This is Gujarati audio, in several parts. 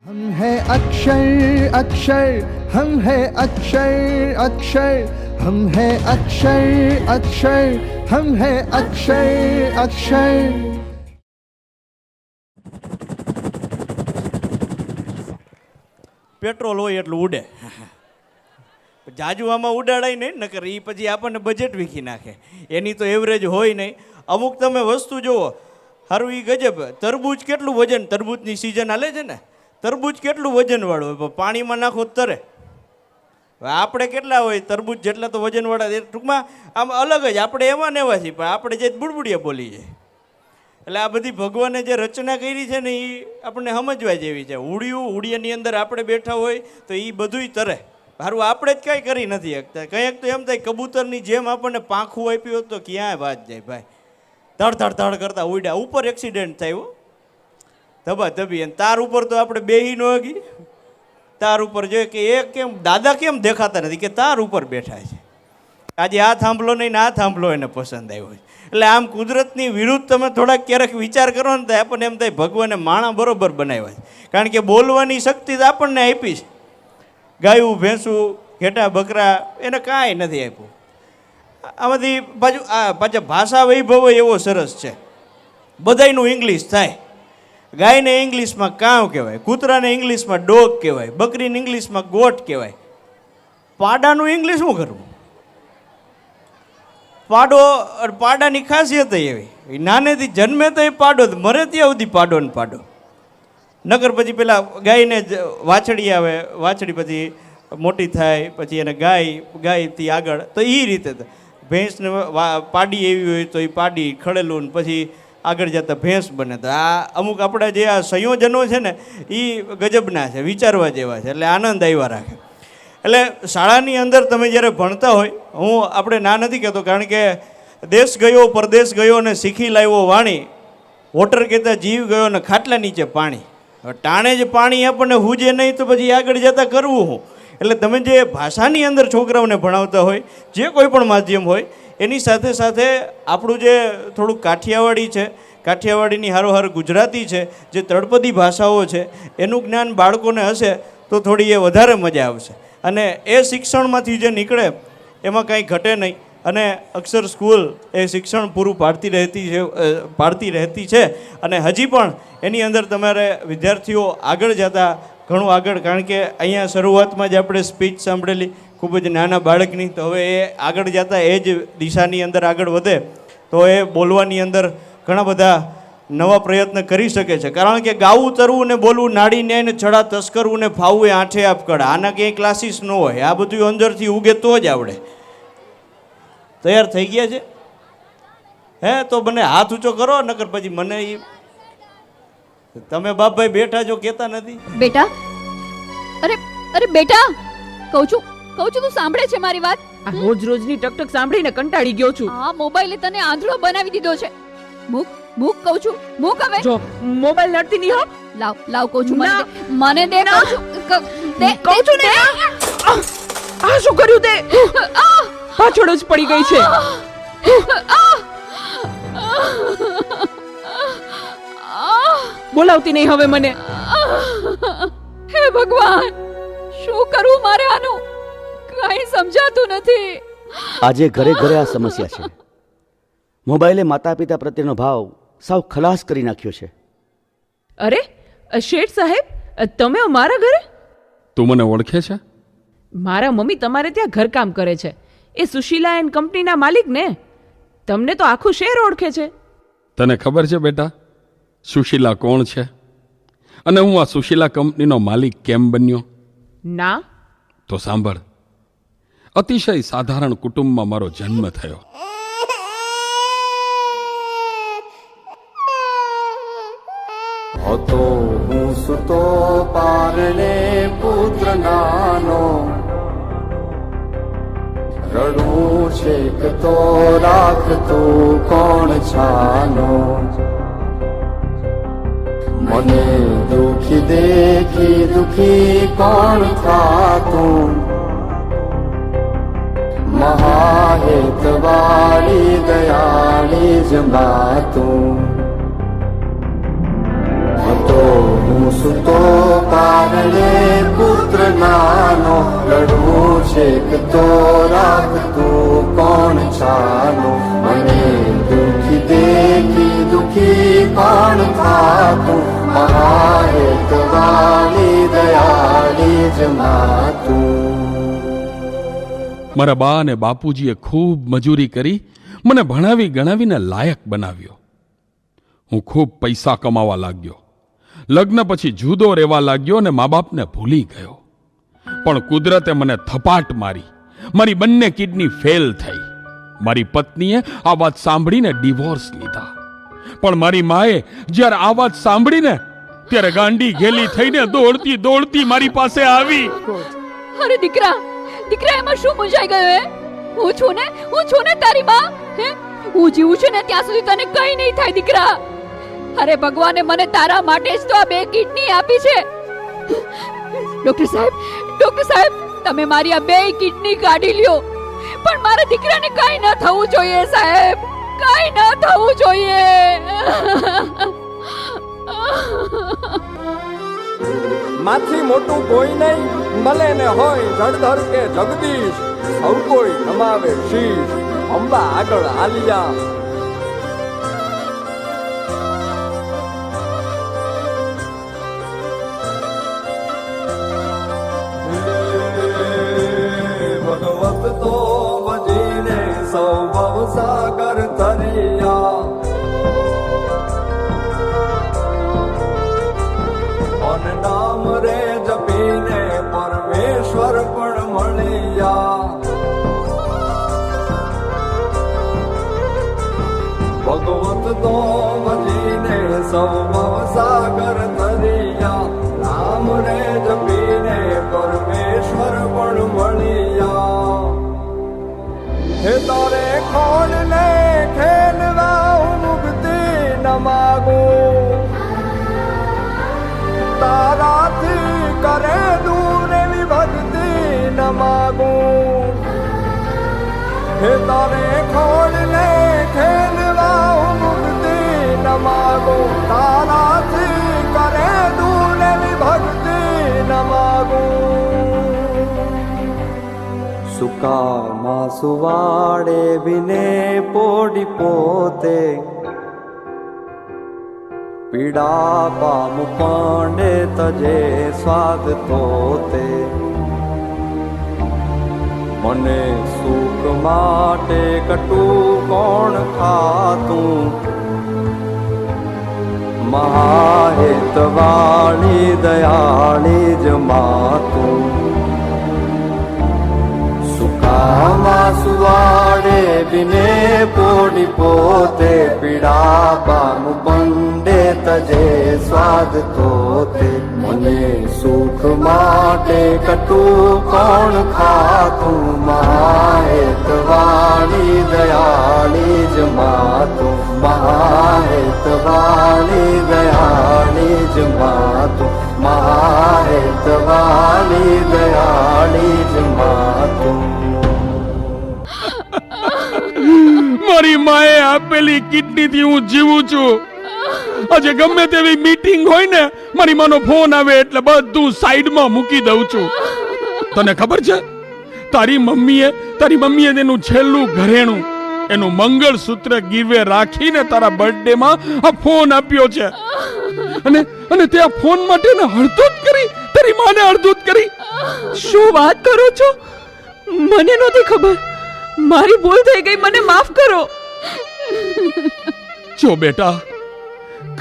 हम हैं अक्षर अक्षर, हम हैं अक्षर अक्षर, हम हैं अक्षर अक्षर, हम हैं अक्षर अक्षर. પેટ્રોલ હોય એટલું ઉડે, જાજુ આમાં ઉડાડાય નહીં, નકર એ પછી આપણને બજેટ વીખી નાખે. એની તો એવરેજ હોય નહીં. અમુક તમે વસ્તુ જુઓ, સારું એ ગજબ. તરબૂચ કેટલું વજન, તરબૂચની સિઝન હાલે છે ને, તરબૂચ કેટલું વજનવાળું હોય, પણ પાણીમાં નાખો તરે. આપણે કેટલા હોય તરબૂચ જેટલા તો વજનવાળા, ટૂંકમાં આમ અલગ જ. આપણે એવા ને એવા છીએ, પણ આપણે જે બુડબુડિયા બોલી જાય. એટલે આ બધી ભગવાને જે રચના કરી છે ને એ આપણને સમજવા જેવી છે. ઉડિયાની અંદર આપણે બેઠા હોય તો એ બધુંય તરે. સારું આપણે જ કાંઈ કરી નથી શકતા. કંઈક તો એમ થાય કબૂતરની જેમ આપણને પાંખું આપ્યું હોત તો ક્યાંય વાત જાય ભાઈ. ધડ ધડ ધડ કરતા ઉડ્યા, ઉપર એક્સિડન્ટ થયું ધબા ધબી. અને તાર ઉપર તો આપણે બેહી ન હગી. તાર ઉપર જોઈએ કે એ કેમ દાદા કેમ દેખાતા નથી, કે તાર ઉપર બેઠા છે. આજે આ થાંભલો નહીં ને આ થાંભલો એને પસંદ આવ્યો છે. એટલે આમ કુદરતની વિરુદ્ધ તમે થોડાક ક્યારેક વિચાર કરો ને તો આપણને એમ થાય ભગવાને માણા બરોબર બનાવ્યા છે. કારણ કે બોલવાની શક્તિ તો આપણને આપી છે. ગાયું ભેંસું ઘેટા બકરા એને કાંઈ નથી આપ્યું. આમાંથી પાછા ભાષા વૈભવ એવો સરસ છે. બધાયનું ઇંગ્લિશ થાય. ગાયને ઇંગ્લિશમાં કાવ કહેવાય, કૂતરાને ઇંગ્લિશમાં ડોગ કહેવાય, બકરીને ઇંગ્લિશમાં ગોટ કહેવાય. પાડાનું ઇંગ્લિશ શું કરવું? પાડાની ખાસિયત એવી, નાનેથી જન્મે તો એ પાડો, મરે ત્યાં સુધી પાડો ને પાડો. નકર પછી પેલા ગાયને વાછડી આવે, વાછડી પછી મોટી થાય, પછી એને ગાયથી આગળ તો એ રીતે. ભેંસને પાડી એવી હોય તો એ પાડી ખડેલું, પછી આગળ જતાં ભેંસ બને. તો આ અમુક આપણા જે આ સંયોજનો છે ને એ ગજબના છે, વિચારવા જેવા છે. એટલે આનંદ આવ્યા રાખે. એટલે શાળાની અંદર તમે જ્યારે ભણતા હોય, હું આપણે ના નથી કહેતો, કારણ કે દેશ ગયો પરદેશ ગયો ને શીખી લાવ્યો વાણી, વોટર કહેતા જીવ ગયો ને ખાટલા નીચે પાણી. હવે ટાણે જ પાણી આપણને હુજે નહીં તો પછી આગળ જતાં કરવું હું. એટલે તમે જે ભાષાની અંદર છોકરાઓને ભણાવતા હોય, જે કોઈ પણ માધ્યમ હોય, એની સાથે સાથે આપણું જે થોડુંક કાઠિયાવાડી છે, કાઠિયાવાડીની હારોહાર ગુજરાતી છે, જે તળપદી ભાષાઓ છે, એનું જ્ઞાન બાળકોને હશે તો થોડી એ વધારે મજા આવશે. અને એ શિક્ષણમાંથી જે નીકળે એમાં કાંઈ ઘટે નહીં. અને અક્ષર સ્કૂલ એ શિક્ષણ પૂરું પાડતી રહેતી છે. અને હજી પણ એની અંદર તમારે વિદ્યાર્થીઓ આગળ જતા ઘણું આગળ, કારણ કે અહીંયા શરૂઆતમાં જ આપણે સ્પીચ સાંભળેલી ખૂબ જ નાના બાળકની, તો હવે એ આગળ જતાં એ જ દિશાની અંદર આગળ વધે તો એ બોલવાની અંદર ઘણા બધા નવા પ્રયત્ન કરી શકે છે. કારણ કે ગાવું, તરવું ને બોલવું, નાડી ન્યાય ને છડા તસ્કરવું ને ફાવવું એ આઠે આપ કળા. આના ક્યાંય ક્લાસીસ ન હોય. આ બધું અંદરથી ઉગે તો જ આવડે. તૈયાર થઈ ગયા છે? હે તો મને હાથ ઊંચો કરો, નકર પછી મને તમે બાપભાઈ બેઠા જો કહેતા નથી. બેટા, અરે બેટા, કહું છું તું સાંભળે છે મારી વાત? આ રોજની ટકટક સાંભળીને કંટાળી ગયો છું. આ મોબાઈલે તને આંધળો બનાવી દીધો છે. મૂક કહું છું, મૂક હવે. જો મોબાઈલ લડતી નહીં હો. લાવ કહું છું, મને દે કહું છું. કહું છું ને. આ શું કર્યું તે? પાછળ જ પડી ગઈ છે. બોલાવતી નહીં હવે મને. હે ભગવાન, શું કરું મારે આનું? કાંઈ સમજાતું નથી. આજે ઘરે ઘરે આ સમસ્યા છે. મોબાઈલે માતા પિતા પ્રત્યેનો ભાવ સાવ ખલાસ કરી નાખ્યો છે. અરે શેઠ સાહેબ, તમે મારા ઘરે? તું મને ઓળખે છે? મારા મમ્મી તમારે ત્યાં ઘરકામ કરે છે. એ સુશીલા એન્ડ કંપનીના માલિક ને. તમને તો આખું શહેર ઓળખે છે. તને ખબર છે બેટા સુશીલા કોણ છે અને હું આ સુશીલા કંપનીનો માલિક કેમ બન્યો? ના. તો સાંભળ. અતિશય સાધારણ કુટુંબમાં મારો જન્મ થયો. હતો હું સુતો પારણે પુત્ર નાનો, રડું છેક તો રાખતું કોણ છાનો, મને દુખી દેખી દુખી કોણ થાતું, મહાહેતવાળી દયાળી જમાતું. હતો હું સુતો પા લાડલે પુત્ર નાનો, લડવું છેક તો રાખતું કોણ ચાલો. મને દુખી દેખી દુખી કોણ થાતું, મહાહેતવાળી દયાળી જ માતું. મારા બા અને બાપુજીએ ખૂબ મજૂરી કરી મને ભણાવી ગણાવીને લાયક બનાવ્યો. હું ખૂબ પૈસા કમાવા લાગ્યો. લગ્ન પછી જુદો રહેવા લાગ્યો અને મા બાપને ભૂલી ગયો. પણ કુદરતે મને થપાટ મારી. મારી બંને કિડની ફેલ થઈ. મારી પત્નીએ આ વાત સાંભળીને ડિવોર્સ લીધા. પણ મારી માએ જ્યારે આ વાત સાંભળીને ત્યારે ગાંડી ઘેલી થઈને દોડતી દોડતી મારી પાસે આવી. અરે દીકરા, દીકરા એમાં શું મૂંઝાઈ ગયો હે? હું છું ને તારી માં. હે, હું જીવું છું ને ત્યાં સુધી તને કઈ નહીં થાય દીકરા. અરે ભગવાને મને તારા માટે જ તો આ 2 કિડની આપી છે. ડોક્ટર સાહેબ, તમે મારી આ 2 કિડની કાઢી લ્યો, પણ મારા દીકરાને કઈ ન થવું જોઈએ સાહેબ, કઈ ન થવું જોઈએ. માથી મોટું કોઈ નહીં, મળે ને હોય જળધર કે જગદીશ, સૌ કોઈ નમાવે શીશ, અંબા આગળ આલિયા. ભગવત તો ભજીને સૌ ભવસાગર તરિયા, નામ રે જપીને પરમેશ્વર પણ મળ્યા. ભગવત તો ભજીને સૌ ભવસાગર તરિયા, નામ રે જપીને પરમેશ્વર પણ મળ્યા. હે તારે ખોડ ને ખેલવા મુક્તિ ન માગું, તારાથી કરે દૂર એવી ભક્તિ ન માગું. હે તારે ખોડ ને ખેલવા મુક્તિ ન માગું, તારાથી કરે દૂર એવી ભક્તિ ન માગું. સુકામાં સુવાડે બિને પોડી પોતે, પીડા પામું પાંડે તજે સ્વાદ તોતે. મને સુખ માટે કટું કોણ ખાતું, મહાહેતવાળી દયાળી જ માતું. સુકામાં સુવાડે બિને પોડી પોતે, પીડા પામું પાંડે તજે સ્વાદ તોતે. મને સુખ માટે કટું કોણ ખાતું, મહાહેતવાળી દયાળી જ માતું. મહાહેતવાળી દયાળી જ માતું. મહાહેતવાળી દયાળી જ માતું. મારી માએ આપેલી કિડનીથી હું જીવું છું. આજે ગમે તેવી મીટિંગ હોય ને, મારી માનો ફોન આવે એટલે બધું સાઈડમાં મૂકી દઉં છું. તને ખબર છે, તારી મમ્મીએ તેનું છેલ્લું ઘરેણું, એનું મંગળસૂત્ર ગીરવે રાખીને તારા બર્થડેમાં આ ફોન આપ્યો છે. અને તે આ ફોન માટે ને હળદૂત કરી, તારી માને હળદૂત કરી. શું વાત કરો છો? મને નહોતી ખબર. મારી ભૂલ થઈ ગઈ, મને માફ કરો. જો બેટા,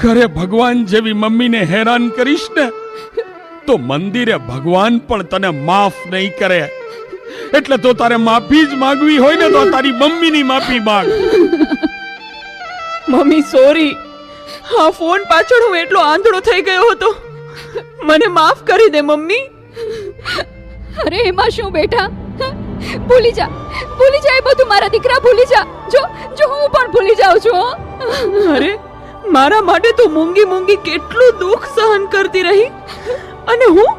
ઘરે ભગવાન જેવી મમ્મીને હેરાન કરીશ ને તો મંદિરે ભગવાન પણ તને માફ નહીં કરે. એટલે તો તારે માફી જ માંગવી હોય ને તો તારી મમ્મીની માફી માંગ. મમ્મી સોરી, હા ફોન પાછળ હું એટલો આંધળો થઈ ગયો હતો. મને માફ કરી દે મમ્મી. અરે એમાં શું બેટા, ભૂલી જા એ બધું મારા દીકરા, ભૂલી જા. જો હું પણ ભૂલી જાઉં છું. અરે મારા માટે તો મૂંગી કેટલું દુઃખ સહન કરતી રહી, અને હું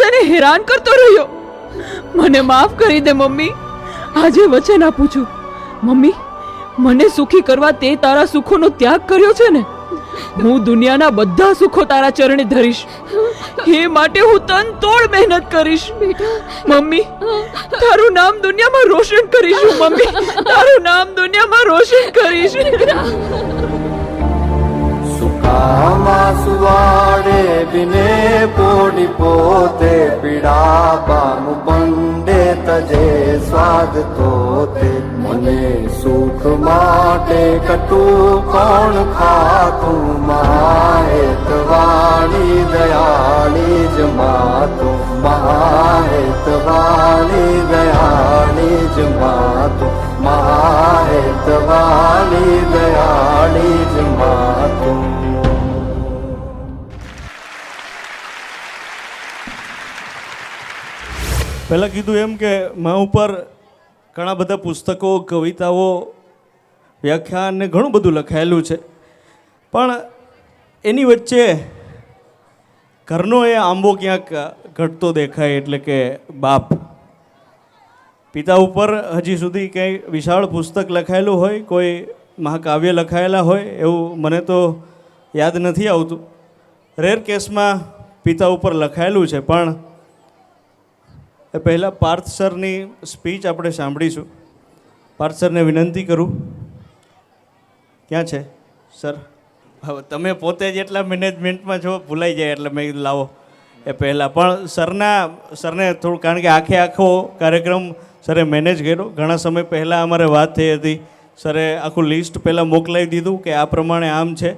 તને હેરાન કરતો રહ્યો. મને માફ કરી દે મમ્મી. આજે વચન આપું છું મમ્મી, મને સુખી કરવા તે તારા સુખોનો ત્યાગ કર્યો છે ને, હું દુનિયાના બધા સુખો તારા ચરણે ધરીશ. એ માટે હું તન તોડ મહેનત કરીશ. મમ્મી, તારું નામ દુનિયામાં રોશન કરીશ. મમ્મી, તારું નામ દુનિયામાં રોશન કરીશ. સુકામાં સુવાડે બિને પોડી પોતે પીડા પામું પંડે તજે સ્વાદ તોતે મને સુખ માટે કટું કોણ ખાતું મહાહેતવાળી દયાળી જ માતું મહાહેતવાળી દયાળી જ માતું મહાહેતવાળી દયાળી જ માતું. પહેલાં કીધું એમ કે મા ઉપર ઘણા બધા પુસ્તકો, કવિતાઓ, વ્યાખ્યાન ને ઘણું બધું લખાયેલું છે, પણ એની વચ્ચે ઘરનો એ આંબો ક્યાંક ઘટતો દેખાય, એટલે કે બાપ. પિતા ઉપર હજી સુધી કંઈ વિશાળ પુસ્તક લખાયેલું હોય, કોઈ મહાકાવ્ય લખાયેલા હોય એવું મને તો યાદ નથી આવતું. રેર કેસમાં પિતા ઉપર લખાયેલું છે, પણ એ પહેલાં પાર્થ સરની સ્પીચ આપણે સાંભળીશું. પાર્થ સરને વિનંતી કરું. ક્યાં છે સર? હવે તમે પોતે જ એટલા મેનેજમેન્ટમાં છો, ભૂલાઈ જાય એટલે મેં કીધું લાવો એ પહેલાં. પણ સરને થોડું, કારણ કે આખો કાર્યક્રમ સરે મેનેજ કર્યો. ઘણા સમય પહેલાં અમારે વાત થઈ હતી, સરે આખું લિસ્ટ પહેલાં મોકલાવી દીધું કે આ પ્રમાણે આમ છે.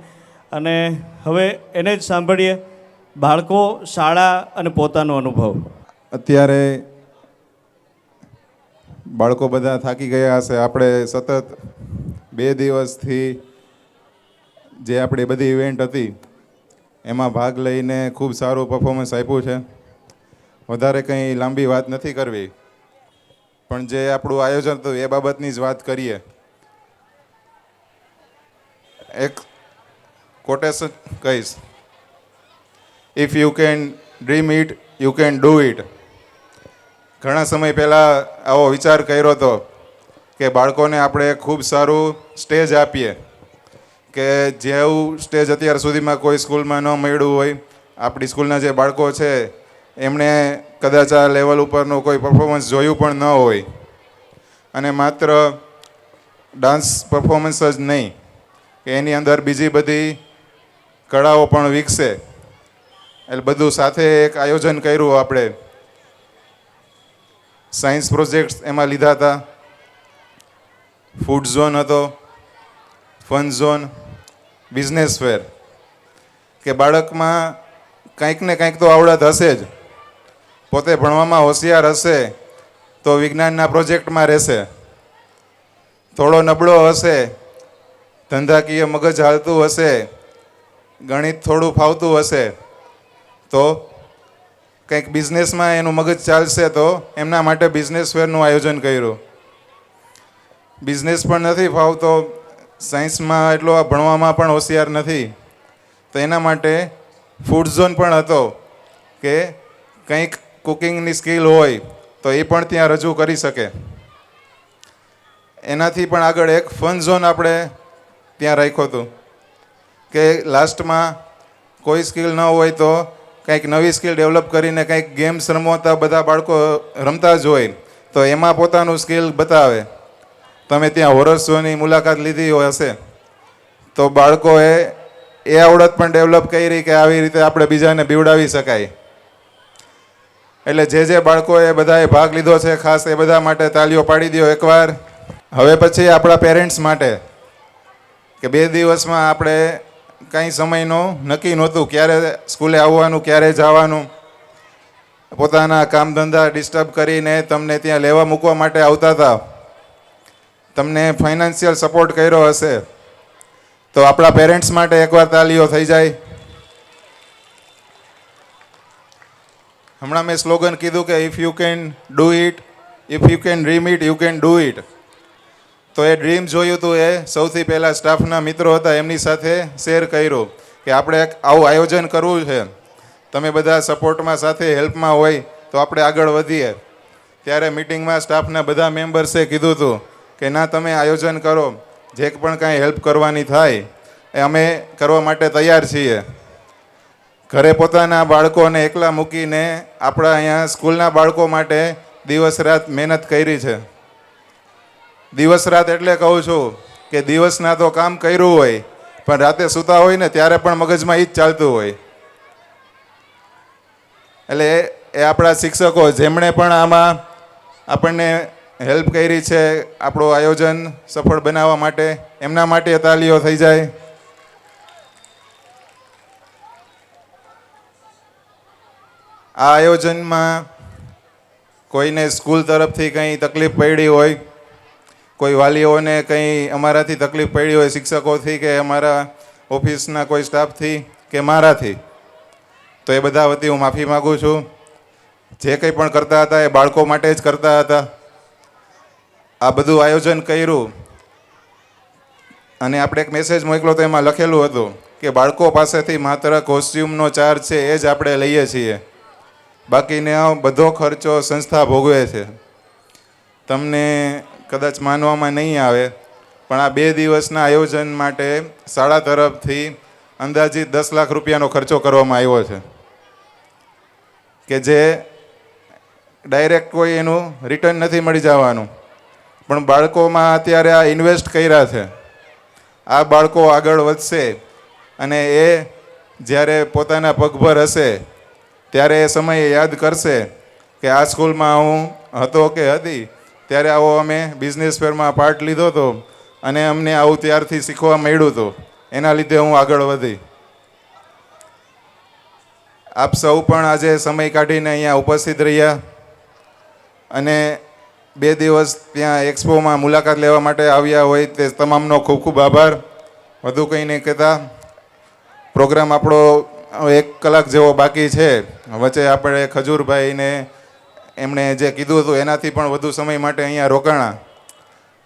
અને હવે એને જ સાંભળીએ, બાળકો, શાળા અને પોતાનો અનુભવ. અત્યારે બાળકો બધા થાકી ગયા હશે. આપણે સતત 2 દિવસથી જે આપણી બધી ઇવેન્ટ હતી એમાં ભાગ લઈને ખૂબ સારું પરફોર્મન્સ આપ્યું છે. વધારે કંઈ લાંબી વાત નથી કરવી, પણ જે આપણું આયોજન હતું એ બાબતની જ વાત કરીએ. એક કોટેશન કહીશ, if you can dream it you can do it. ઘણા સમય પહેલાં આવો વિચાર કર્યો હતો કે બાળકોને આપણે ખૂબ સારું સ્ટેજ આપીએ, કે જેવું સ્ટેજ અત્યાર સુધીમાં કોઈ સ્કૂલમાં ન મળ્યું હોય. આપણી સ્કૂલના જે બાળકો છે એમણે કદાચ આ લેવલ ઉપરનું કોઈ પરફોર્મન્સ જોયું પણ ન હોય. અને માત્ર ડાન્સ પરફોર્મન્સ જ નહીં, કે એની અંદર બીજી બધી કળાઓ પણ વિકસે. એટલે બધું સાથે એક આયોજન કર્યું આપણે. સાયન્સ પ્રોજેક્ટ્સ એમાં લીધા હતા, ફૂડ ઝોન હતો, ફન ઝોન, બિઝનેસ ફેર. કે બાળકમાં કંઈક ને કંઈક તો આવડત હશે જ. પોતે ભણવામાં હોશિયાર હશે તો વિજ્ઞાનના પ્રોજેક્ટમાં રહેશે. થોડો નબળો હશે, ધંધાકીય મગજ હાલતું હશે, ગણિત થોડું ફાવતું હશે તો કંઈક બિઝનેસમાં એનું મગજ ચાલશે, તો એમના માટે બિઝનેસ ફેરનું આયોજન કર્યું. બિઝનેસ પણ નથી ફાવતો, સાયન્સમાં એટલો ભણવામાં પણ હોશિયાર નથી, તો એના માટે ફૂડ ઝોન પણ હતો, કે કંઈક કુકિંગની સ્કિલ હોય તો એ પણ ત્યાં રજૂ કરી શકે. એનાથી પણ આગળ એક ફન ઝોન આપણે ત્યાં રાખ્યો હતું, કે લાસ્ટમાં કોઈ સ્કિલ ન હોય તો કંઈક નવી સ્કિલ ડેવલપ કરીને કંઈક ગેમ્સ રમતા બધા બાળકો રમતા જ હોય તો એમાં પોતાનું સ્કિલ બતાવે. તમે ત્યાં હોરર શોની મુલાકાત લીધી હોય હશે તો બાળકોએ એ આવડત પણ ડેવલપ કરી કે આવી રીતે આપણે બીજાને બીવડાવી શકાય. એટલે જે બાળકોએ બધાએ ભાગ લીધો છે, ખાસ એ બધા માટે તાલીઓ પાડી દો એકવાર. હવે પછી આપણા પેરેન્ટ્સ માટે, કે 2 દિવસમાં આપણે કાંઈ સમયનું નક્કી નહોતું, ક્યારે સ્કૂલે આવવાનું, ક્યારે જવાનું. પોતાના કામ ધંધા ડિસ્ટર્બ કરીને તમને ત્યાં લેવા મૂકવા માટે આવતા હતા. તમને ફાઇનાન્શિયલ સપોર્ટ કર્યો હશે તો આપણા પેરેન્ટ્સ માટે એકવાર તાલીઓ થઈ જાય. હમણાં મેં સ્લોગન કીધું કે if you can do it, if you can dream it you can do it. તો એ ડ્રીમ જોયું હતું એ સૌથી પહેલાં સ્ટાફના મિત્રો હતા એમની સાથે શેર કર્યું કે આપણે એક આવું આયોજન કરવું છે, તમે બધા સપોર્ટમાં સાથે હેલ્પમાં હોય તો આપણે આગળ વધીએ. ત્યારે મિટિંગમાં સ્ટાફના બધા મેમ્બર્સે કીધું હતું કે ના, તમે આયોજન કરો, જે પણ કાંઈ હેલ્પ કરવાની થાય એ અમે કરવા માટે તૈયાર છીએ. ઘરે પોતાના બાળકોને એકલા મૂકીને આપણા અહીંયા સ્કૂલના બાળકો માટે દિવસ રાત મહેનત કરી છે. દિવસ રાત એટલે કહું છું કે દિવસના તો કામ કર્યું હોય, પણ રાતે સૂતા હોય ને ત્યારે પણ મગજમાં એ જ ચાલતું હોય. એટલે એ આપણા શિક્ષકો જેમણે પણ આમાં આપણને હેલ્પ કરી છે આપણું આયોજન સફળ બનાવવા માટે, એમના માટે તાલીઓ થઈ જાય. આ આયોજનમાં કોઈને સ્કૂલ તરફથી કંઈ તકલીફ પડી હોય, કોઈ વાલીઓને કંઈ અમારાથી તકલીફ પડી હોય, શિક્ષકોથી કે અમારા ઓફિસના કોઈ સ્ટાફથી કે મારાથી, તો એ બધા વતી હું માફી માગું છું. જે કંઈ પણ કરતા હતા એ બાળકો માટે જ કરતા હતા. આ બધું આયોજન કર્યું અને આપણે એક મેસેજ મોકલો તો એમાં લખેલું હતું કે બાળકો પાસેથી માત્ર કોસ્ચ્યુમનો ચાર્જ છે એ જ આપણે લઈએ છીએ, બાકીનો બધો ખર્ચો સંસ્થા ભોગવે છે. તમને કદાચ માનવામાં નહીં આવે, પણ આ 2 દિવસના આયોજન માટે શાળા તરફથી અંદાજિત 10 લાખ રૂપિયાનો ખર્ચો કરવામાં આવ્યો છે, કે જે ડાયરેક્ટ કોઈ એનું રિટર્ન નથી મળી જવાનું, પણ બાળકોમાં અત્યારે આ ઇન્વેસ્ટ કર્યા છે. આ બાળકો આગળ વધશે અને એ જ્યારે પોતાના પગભર હશે ત્યારે એ સમયે યાદ કરશે કે આ સ્કૂલમાં હું હતો કે હતી, ત્યારે આવો અમે બિઝનેસ ફેરમાં પાર્ટ લીધો હતો અને અમને આવું ત્યારથી શીખવા મળ્યું હતું, એના લીધે હું આગળ વધી. આપ સૌ પણ આજે સમય કાઢીને અહીંયા ઉપસ્થિત રહ્યા અને 2 દિવસ ત્યાં એક્સપોમાં મુલાકાત લેવા માટે આવ્યા હોય તે તમામનો ખૂબ ખૂબ આભાર. વધુ કંઈ નહીં કહેતા, પ્રોગ્રામ આપણો 1 કલાક જેવો બાકી છે. વચ્ચે આપણે ખજૂરભાઈને એમણે જે કીધું હતું એનાથી પણ વધુ સમય માટે અહીંયા રોકાણા,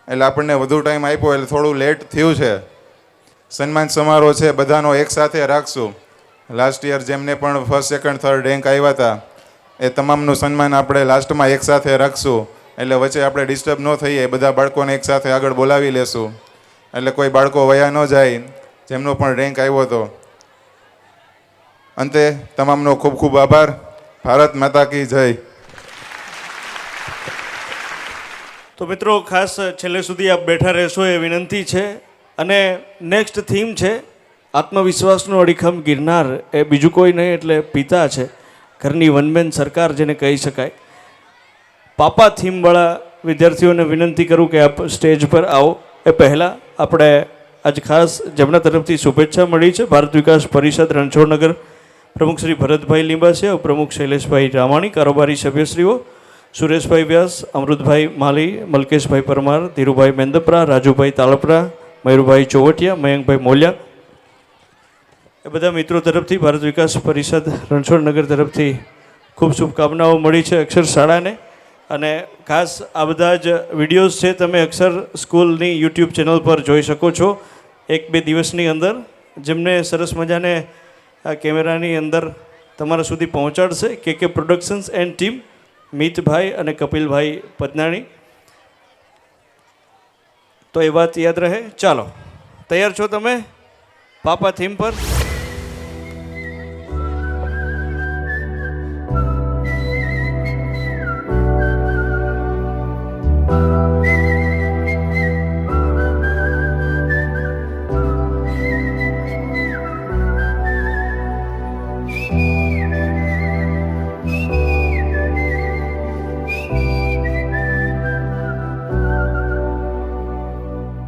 એટલે આપણને વધુ ટાઈમ આપ્યો એટલે થોડું લેટ થયું છે. સન્માન સમારોહ છે બધાનો એકસાથે રાખશું. લાસ્ટ યર જેમને પણ 1st, 2nd, 3rd રેન્ક આવ્યા હતા એ તમામનું સન્માન આપણે લાસ્ટમાં એકસાથે રાખશું, એટલે વચ્ચે આપણે ડિસ્ટર્બ ન થઈએ. બધા બાળકોને એકસાથે આગળ બોલાવી લેશું, એટલે કોઈ બાળકો વયા ન જાય જેમનો પણ રેન્ક આવ્યો હતો. અંતે તમામનો ખૂબ ખૂબ આભાર. ભારત માતા કી જય. તો મિત્રો ખાસ છેલ્લે સુધી આપ બેઠા રહેશો એ વિનંતી છે. અને નેક્સ્ટ થીમ છે આત્મવિશ્વાસનો અડીખમ ગિરનાર. એ બીજું કોઈ નહીં એટલે પિતા છે, ઘરની વનમેન સરકાર જેને કહી શકાય. પાપા થીમવાળા વિદ્યાર્થીઓને વિનંતી કરું કે આપ સ્ટેજ પર આવો. એ પહેલાં આપણે આજ ખાસ જેમના તરફથી શુભેચ્છા મળી છે, ભારત વિકાસ પરિષદ રણછોડનગર પ્રમુખ શ્રી ભરતભાઈ લીંબાસિયા, ઉપપ્રમુખ શૈલેષભાઈ રામાણી, કારોબારી સભ્યશ્રીઓ સુરેશભાઈ વ્યાસ, અમૃતભાઈ માલી, મલકેશભાઈ પરમાર, ધીરુભાઈ મેંદપરા, રાજુભાઈ તાળપરા, મયુરભાઈ ચોવટિયા, મયંકભાઈ મોલિયા, એ બધા મિત્રો તરફથી ભારત વિકાસ પરિષદ રણછોડનગર તરફથી ખૂબ શુભકામનાઓ મળી છે અક્ષર શાળાને. અને ખાસ આ બધા જ વિડીયોઝ છે તમે અક્ષર સ્કૂલની યુટ્યુબ ચેનલ પર જોઈ શકો છો 1-2 દિવસની અંદર, જેમને સરસ મજાને આ કેમેરાની અંદર તમારા સુધી પહોંચાડશે કે પ્રોડક્શન્સ એન્ડ ટીમ, મિતભાઈ અને કપિલભાઈ પદનાણી. તો એ વાત યાદ રહે. ચાલો, તૈયાર છો તમે પાપા થીમ પર?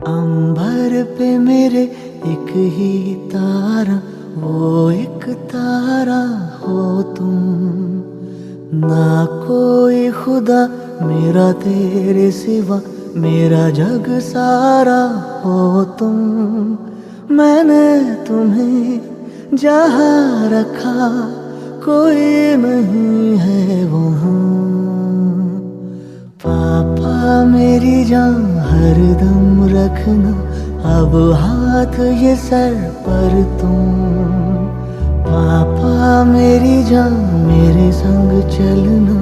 अंबर पे मेरे एक ही तारा, वो एक तारा हो तुम, ना कोई खुदा मेरा तेरे सिवा, मेरा जग सारा हो तुम. मैंने तुम्हें जहाँ रखा कोई नहीं है वहाँ. पापा मेरी जान हरदम रखना, अब हाथ ये सर पर तुम. पापा मेरी जान मेरे संग चलना,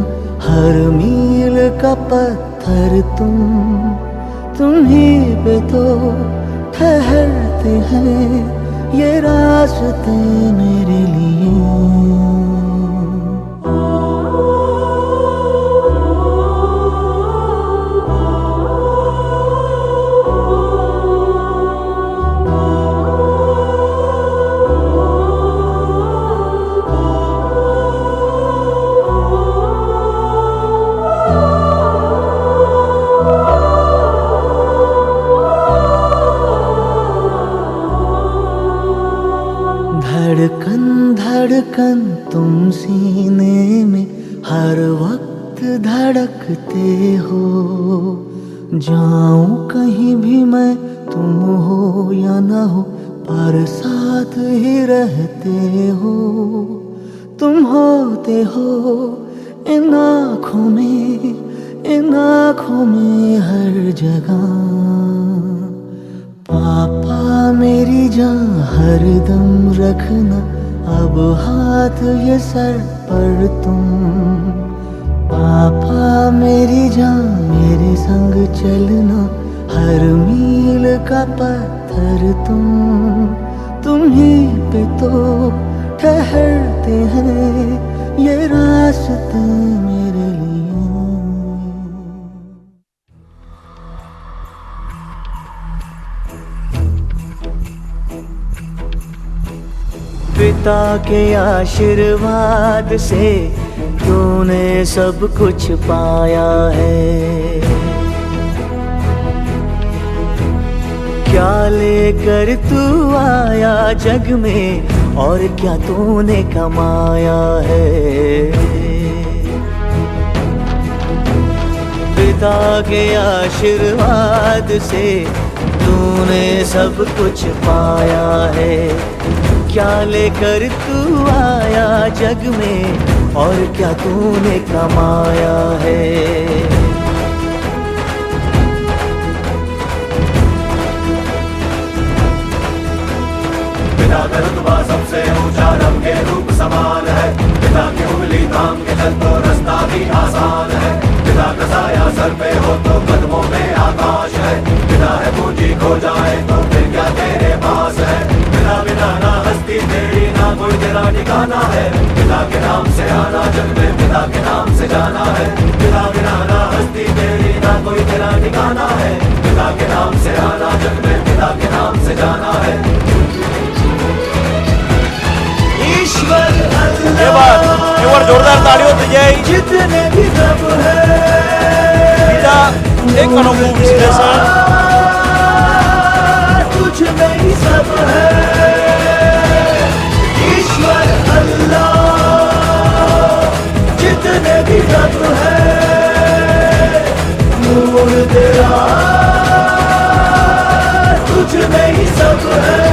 हर मील का पत्थर तुम. तुम्हीं पे तो ठहरते हैं ये रास्ते मेरे लिए। धड़कन धड़कन तुम सीने में हर वक्त धड़कते हो। जाऊं कहीं भी मैं तुम हो या न हो, पर साथ ही रहते हो। तुम होते हो इन आँखों में हर जगह। पापा मेरी जान हरदम रखना अब हाथ ये सर पर तुम। पापा मेरी जान मेरे संग चलना हर मील का पत्थर तुम ही पे तो ठहरते हैं ये रास्ते मेरे लिए। पिता के आशीर्वाद से तूने सब कुछ पाया है। क्या लेकर तू आया जग में और क्या तूने कमाया है। पिता के आशीर्वाद से तूने सब कुछ पाया है। क्या लेकर तू आया जग में और क्या तूने कमाया है। पिता का रुतबा सबसे ऊंचा, रब के रूप समान है। पिता की उंगली थाम के चल तो रास्ता भी आसान है। पिता का साया सर पे हो तो कदमों में आकाश है। पिता है पूंजी खो जाए तो फिर क्या तेरे पास है। पिता बिना ना हस्ती तेरी ना कोई तेरा ठिकाना है। पिता के नाम से आना जग में, पिता के नाम से जाना है। पिता बिना ना हस्ती तेरी ना कोई तेरा ठिकाना है। पिता के नाम से आना जग में, पिता के नाम से जाना है। ईश्वर एक बार जोरदार तालियों से जय। जितने भी सब है पिता एक अनोखा विश्लेषण तुझ में ही सब है। ईश्वर अल्लाह जितने भी सब है नूर तेरा तुझ में ही सब है।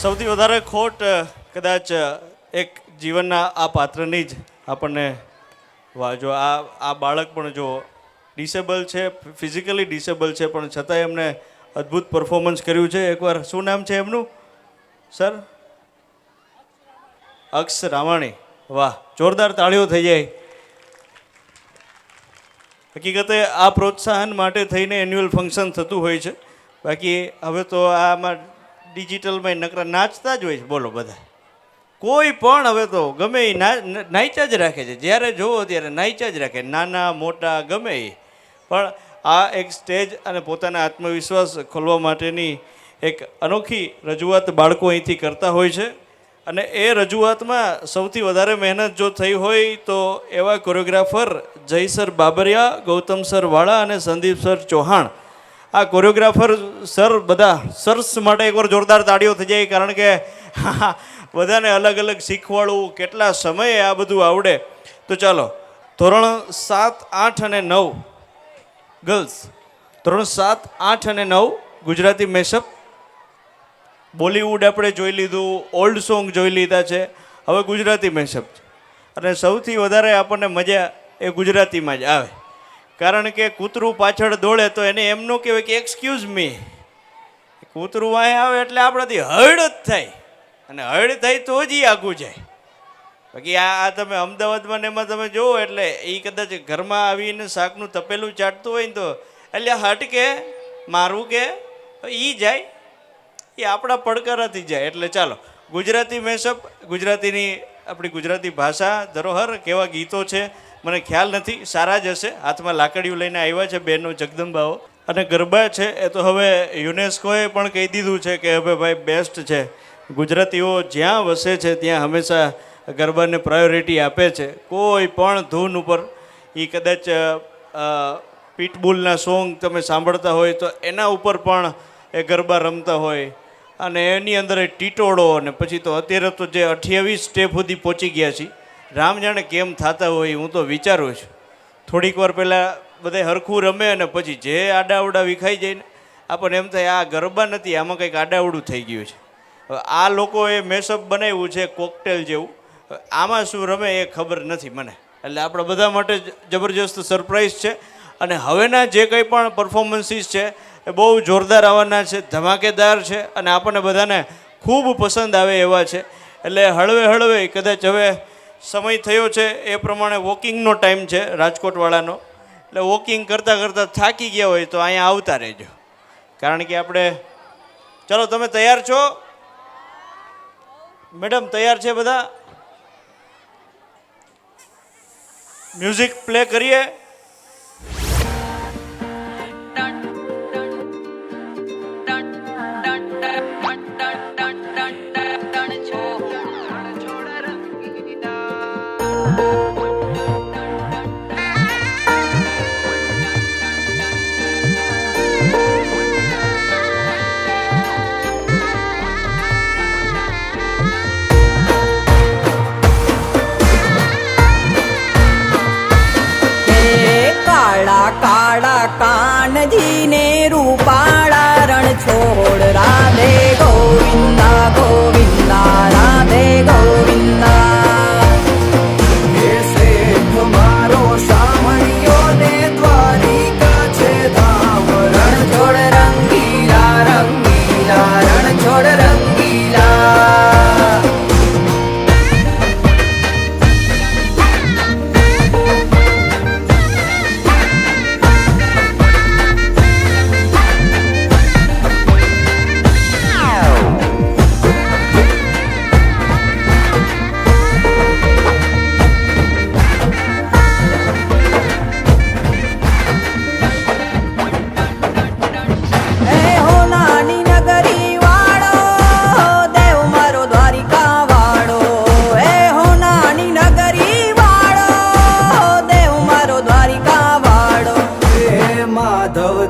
સૌથી વધારે ખોટ કદાચ એક જીવનના આ પાત્રની જ આપણને જો આ બાળક પણ જો ડિસેબલ છે, ફિઝિકલી ડિસેબલ છે, પણ છતાંય એમને અદ્ભુત પરફોર્મન્સ કર્યું છે. એકવાર શું નામ છે એમનું સર? અક્ષ રામાણી. વાહ, જોરદાર તાળીઓ થઈ જાય. હકીકતે આ પ્રોત્સાહન માટે થઈને એન્યુઅલ ફંક્શન થતું હોય છે. બાકી હવે તો આમાં ડિજિટલમાં નકરા નાચતા જ હોય છે. બોલો બધા કોઈ પણ હવે તો ગમે એ નાચ્યા જ રાખે છે. જ્યારે જોવો ત્યારે નાચ્યા જ રાખે, નાના મોટા ગમે એ. પણ આ એક સ્ટેજ અને પોતાના આત્મવિશ્વાસ ખોલવા માટેની એક અનોખી રજૂઆત બાળકો અહીંથી કરતા હોય છે. અને એ રજૂઆતમાં સૌથી વધારે મહેનત જો થઈ હોય તો એવા કોરિયોગ્રાફર જયસર બાબરિયા, ગૌતમ સર વાળા અને સંદીપ સર ચૌહાણ. આ કોરિયોગ્રાફર સર, બધા સર્સ માટે એકવાર જોરદાર તાળીઓ થઈ જાય. કારણ કે બધાને અલગ અલગ શીખવાડવું, કેટલા સમયે આ બધું આવડે. તો ચાલો, ધોરણ 7, 8 અને 9 ગર્લ્સ, ધોરણ 7, 8 અને 9 ગુજરાતી મેશઅપ. બોલિવૂડ આપણે જોઈ લીધું, ઓલ્ડ સોંગ જોઈ લીધા છે, હવે ગુજરાતી મેશઅપ છે. અને સૌથી વધારે આપણને મજા એ ગુજરાતીમાં જ આવે. કારણ કે કૂતરું પાછળ દોડે તો એને એમ ન કહેવાય કે એક્સક્યુઝ મી, કૂતરું વાંહે આવે એટલે આપણાથી હળ જ થાય. અને હળ થાય તો જ એ આગું જાય. બાકી આ તમે અમદાવાદમાં ને એમાં તમે જુઓ એટલે એ કદાચ ઘરમાં આવીને શાકનું તપેલું ચાટતું હોય ને તો એટલે હટકે મારવું કે એ જાય એ આપણા પડકારાથી જાય. એટલે ચાલો ગુજરાતી મેશઅપ, ગુજરાતીની આપણી ગુજરાતી ભાષા ધરોહર, કેવા ગીતો છે મને ખ્યાલ નથી, સારા જ હશે. હાથમાં લાકડીઓ લઈને આવ્યા છે બહેનો જગદંબાઓ. અને ગરબા છે એ તો હવે યુનેસ્કોએ પણ કહી દીધું છે કે હવે ભાઈ બેસ્ટ છે. ગુજરાતીઓ જ્યાં વસે છે ત્યાં હંમેશા ગરબાને પ્રાયોરિટી આપે છે. કોઈ પણ ધૂન ઉપર એ કદાચ પીટબુલના સોંગ તમે સાંભળતા હોય તો એના ઉપર પણ એ ગરબા રમતા હોય. અને એની અંદર એ ટીટોળો, અને પછી તો અત્યારે તો જે 28 સ્ટેપ સુધી પહોંચી ગયા છે. રામ જાણે કેમ થતા હોય હું તો વિચારું છું. થોડીક વાર પહેલાં બધા હરખું રમે અને પછી જે આડાવડા વિખાઈ જાય ને આપણને એમ થાય આ ગરબા નથી, આમાં કંઈક આડાવડું થઈ ગયું છે. હવે આ લોકોએ મેશઅપ બનાવ્યું છે કોકટેલ જેવું, આમાં શું રમે એ ખબર નથી મને. એટલે આપણા બધા માટે જબરજસ્ત સરપ્રાઈઝ છે. અને હવેના જે કંઈ પણ પરફોર્મન્સીસ છે એ બહુ જોરદાર આવવાના છે, ધમાકેદાર છે અને આપણને બધાને ખૂબ પસંદ આવે એવા છે. એટલે હળવે હળવે કદાચ હવે સમય થયો છે એ પ્રમાણે વોકિંગનો ટાઈમ છે રાજકોટવાળાનો. એટલે વોકિંગ કરતાં કરતાં થાકી ગયા હોય તો અહીંયા આવતા રહેજો, કારણ કે આપણે ચલો તમે તૈયાર છો મેડમ? તૈયાર છે બધા? મ્યુઝિક પ્લે કરીએ. કાળા કાનજી ને રૂપાળા રણ છોડ, રાધે ગોવિંદા ગોવિંદા રાધે ગોવિંદા. હે શેઠ મારો સામણિયો ને દ્વારિકા છે ધામ, રણ છોડ રંગીલા રંગીલા રણ છોડ રંગીલા.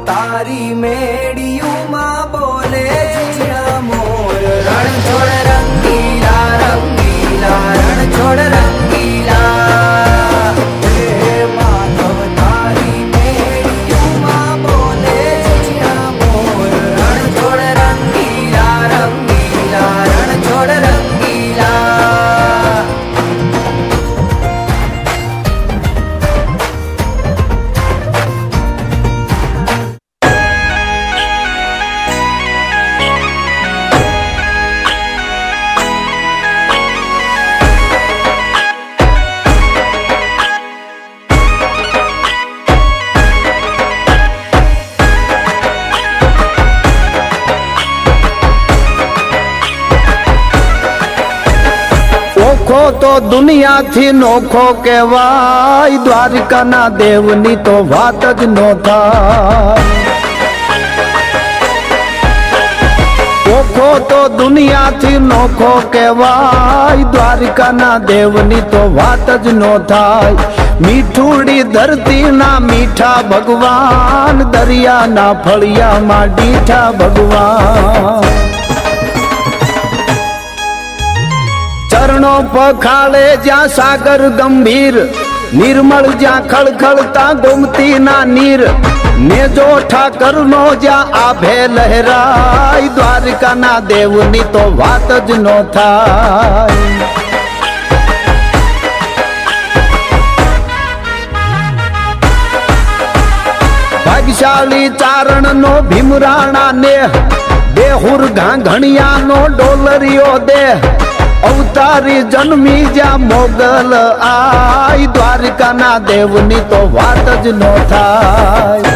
તારી મેડિયુમાં બોલે છે મોર, રણ છોડ રંગીલા રંગીલા રણ છોડ રંગીલા. હે માધવ તારી મેડિયુમાં બોલે છે મોર, રણ છોડ રંગીલા રંગીલા રણ છોડ રંગીલા. ઓખો તો દુનિયાથી નોખો કહેવાય, દ્વારકાના દેવની તો વાત જ નો થાય. ઓખો તો દુનિયાથી નોખો કહેવાય, દ્વારકાના દેવની તો વાત જ નો થાય. મીઠુડી ધરતીના મીઠા ભગવાન, દરિયાના ફળિયામાં ડીઠા ભગવાન. ચરણો પખાળે જ્યાં સાગર ગંભીર, નિર્મળ જ્યાં ખળખળતા ગોમતીના નીર, નેજો ઠાકરનો જ્યાં આભે લહેરાય, દ્વારકાના દેવની તો વાત જ નો થાય. ભાગ્યશાળી ચારણનો ભીમરાણા નેહ, દેહુર ઘાંઘણિયાનો ડોલરિયો દેહ, અવતારી જન્મી જ્યાં મોગલ આય, દ્વારકાના દેવની તો વાત જ નો થાય.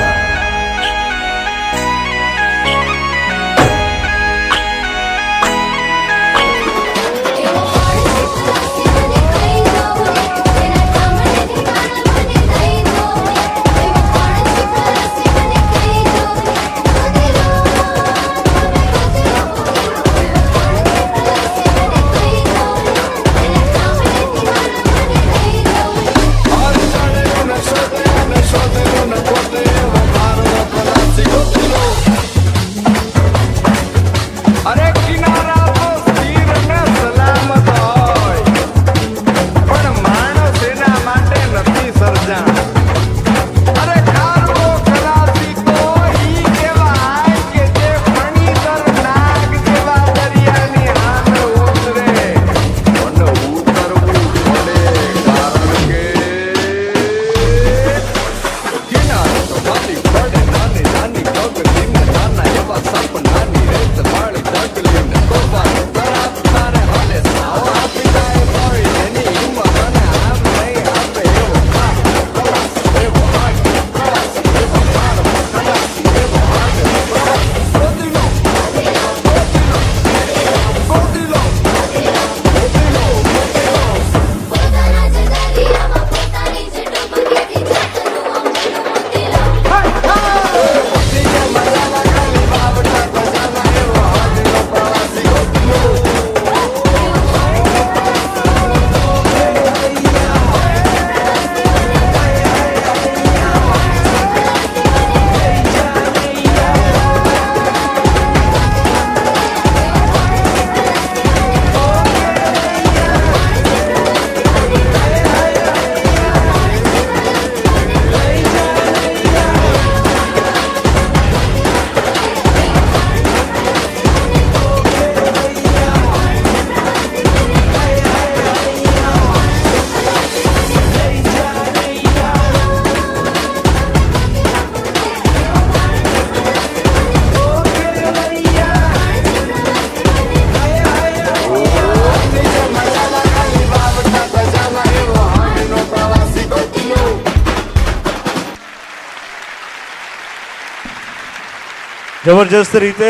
જબરજસ્ત રીતે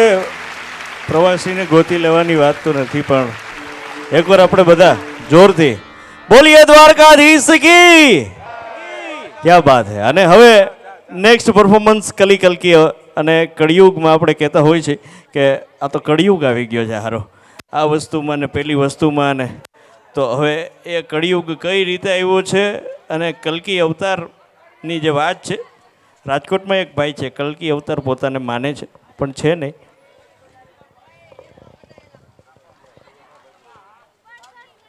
પ્રવાસીને ગોતી લેવાની વાત તો નથી, પણ એકવાર આપણે બધા જોરથી બોલીએ દ્વારકાધીશ કી. ક્યાં બાત હે. અને હવે નેક્સ્ટ પરફોર્મન્સ કલી કલકી. અને કળિયુગમાં આપણે કહેતા હોય છે કે આ તો કળિયુગ આવી ગયો છે હારો, આ વસ્તુમાં ને પેલી વસ્તુમાં ને. તો હવે એ કળિયુગ કઈ રીતે આવ્યો છે અને કલ્કી અવતારની જે વાત છે, રાજકોટમાં એક ભાઈ છે કલ્કી અવતાર પોતાને માને છે પણ છે નહીં.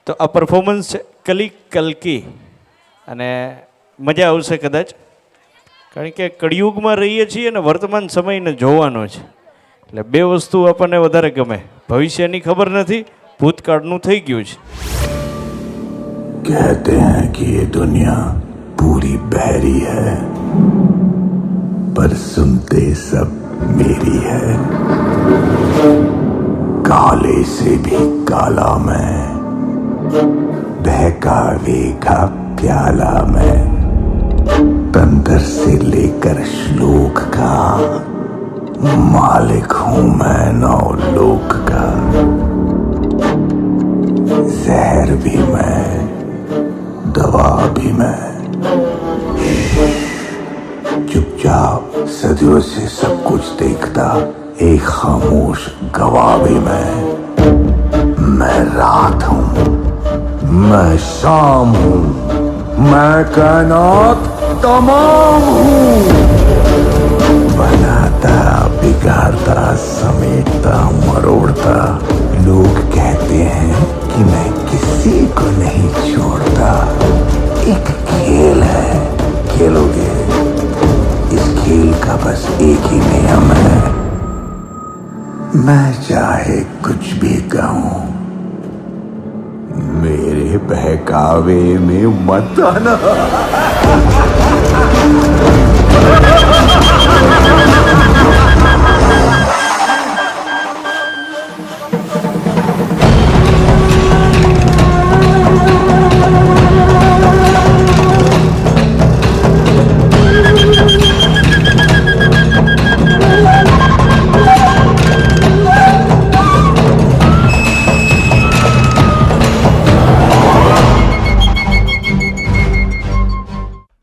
તો આ પરફોર્મન્સ છે કલી કલ્કી અને મજા આવશે કદાચ, કારણ કે કળિયુગમાં રહીએ છીએ અને વર્તમાન સમયને જોવાનો છે. એટલે બે વસ્તુ આપણને વધારે ગમે, ભવિષ્યની ખબર નથી, ભૂતકાળનું થઈ ગયું છે. कहते हैं कि ये दुनिया पूरी बहरी है पर सुनते सब मेरी है. काले से भी काला मैं बहकावे का प्याला मैं, तंत्र से लेकर श्लोक का मालिक हूं मैं नौ लोक का. जहर भी मैं दवा भी मैं, चुपचाप सदियों से सब कुछ देखता एक खामोश गवाह भी मैं रात हूं, मैं शाम हूं, मैं कायनात तमाम हूं. बनाता बिगाड़ता समेटता मरोड़ता, लोग कहते हैं कि मैं किसी को नहीं छोड़ता. एक खेल है, खेलोगे इस खेल का बस एक ही नियम है, मैं चाहे कुछ भी कहूं मेरे बहकावे में मत आना.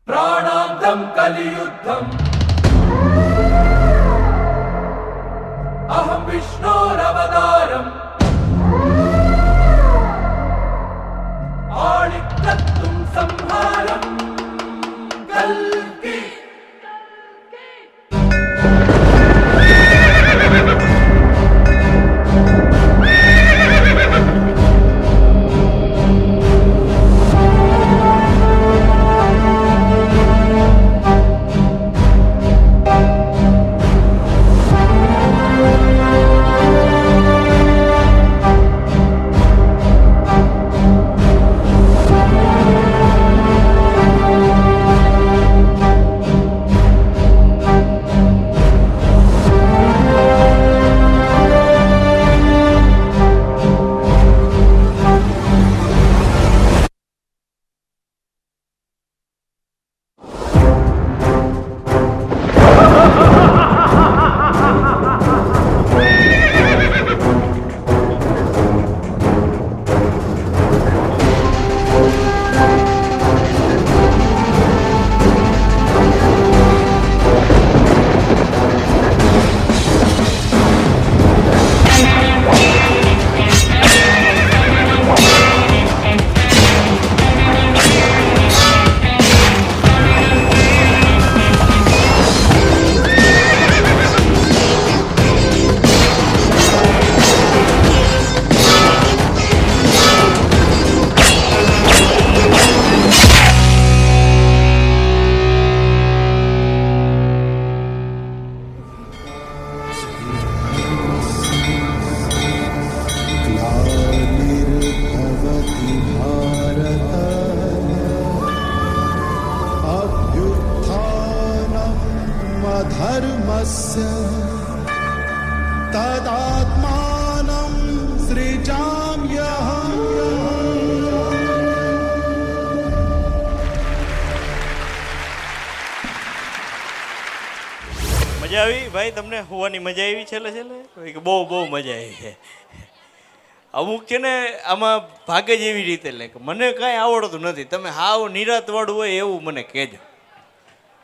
प्राणाब्दं कलियुद्धम् अहं विष्णोरवतारम् आळिकर्तुं संहारम् कल्कि. धर्मस्य तदात्मानं सृजाम्यहम्. મજા આવી ભાઈ તમને હોવાની મજા આવી છેલ્લે છેલ્લે કે બહુ બહુ મજા આવી છે. અમુક છે ને આમાં ભાગે જ એવી રીતે લે કે મને કાંઈ આવડતું નથી, તમે હાવ નિરાતવાળું હોય એવું મને કહેજો.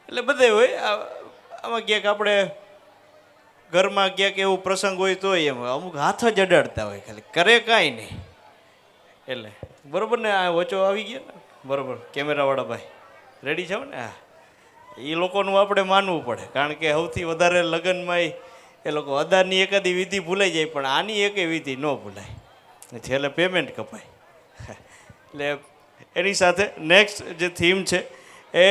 એટલે બધે હોય આમાં ક્યાંક આપણે ઘરમાં ક્યાંક એવું પ્રસંગ હોય તો એમ અમુક હાથ જ અડાડતા હોય, ખાલી કરે કાંઈ નહીં. એટલે બરાબર ને, આ વચો આવી ગયા ને બરાબર. કેમેરાવાળા ભાઈ રેડી છો ને? હા, એ લોકોનું આપણે માનવું પડે, કારણ કે સૌથી વધારે લગ્નમાં એ લોકો અદાની એકાદી વિધિ ભૂલાઈ જાય, પણ આની એકે વિધિ ન ભૂલાય, છેલ્લે પેમેન્ટ કપાય. એટલે એની સાથે નેક્સ્ટ જે થીમ છે એ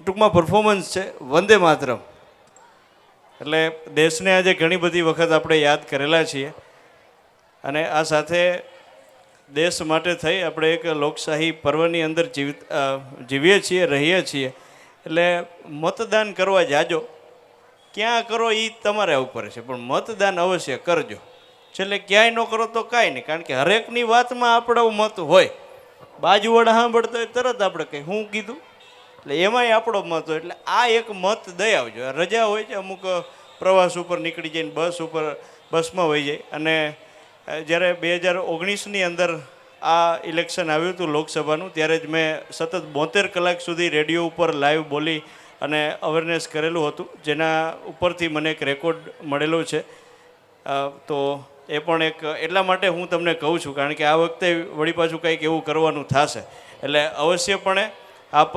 ટૂંકમાં પરફોર્મન્સ છે વંદે માતરમ. એટલે દેશને આજે ઘણી બધી વખત આપણે યાદ કરેલા છીએ, અને આ સાથે દેશ માટે થઈ આપણે એક લોકશાહી પર્વની અંદર જીવીએ છીએ, રહીએ છીએ. એટલે મતદાન કરવા જાજો, ક્યાં કરો એ તમારા ઉપર છે, પણ મતદાન અવશ્ય કરજો. છેલ્લે ક્યાંય ન કરો તો કાંઈ નહીં, કારણ કે હરેકની વાતમાં આપણો મત હોય. બાજુવાળા સાંભળતા હોય તરત આપણે કંઈ શું કીધું, એટલે એમાંય આપણો મત હોય. એટલે આ એક મત દઈ આવજો. રજા હોય છે, અમુક પ્રવાસ ઉપર નીકળી જાય, બસમાં વહી જાય. અને જ્યારે 2019ની અંદર આ ઇલેક્શન આવ્યું હતું લોકસભાનું, ત્યારે જ મેં સતત 72 કલાક સુધી રેડિયો ઉપર લાઈવ બોલી અને અવેરનેસ કરેલું હતું, જેના ઉપરથી મને એક રેકોર્ડ મળેલો છે. તો એ પણ એક એટલા માટે હું તમને કહું છું, કારણ કે આ વખતે વળી પાછું કંઈક એવું કરવાનું થશે. એટલે અવશ્યપણે આપ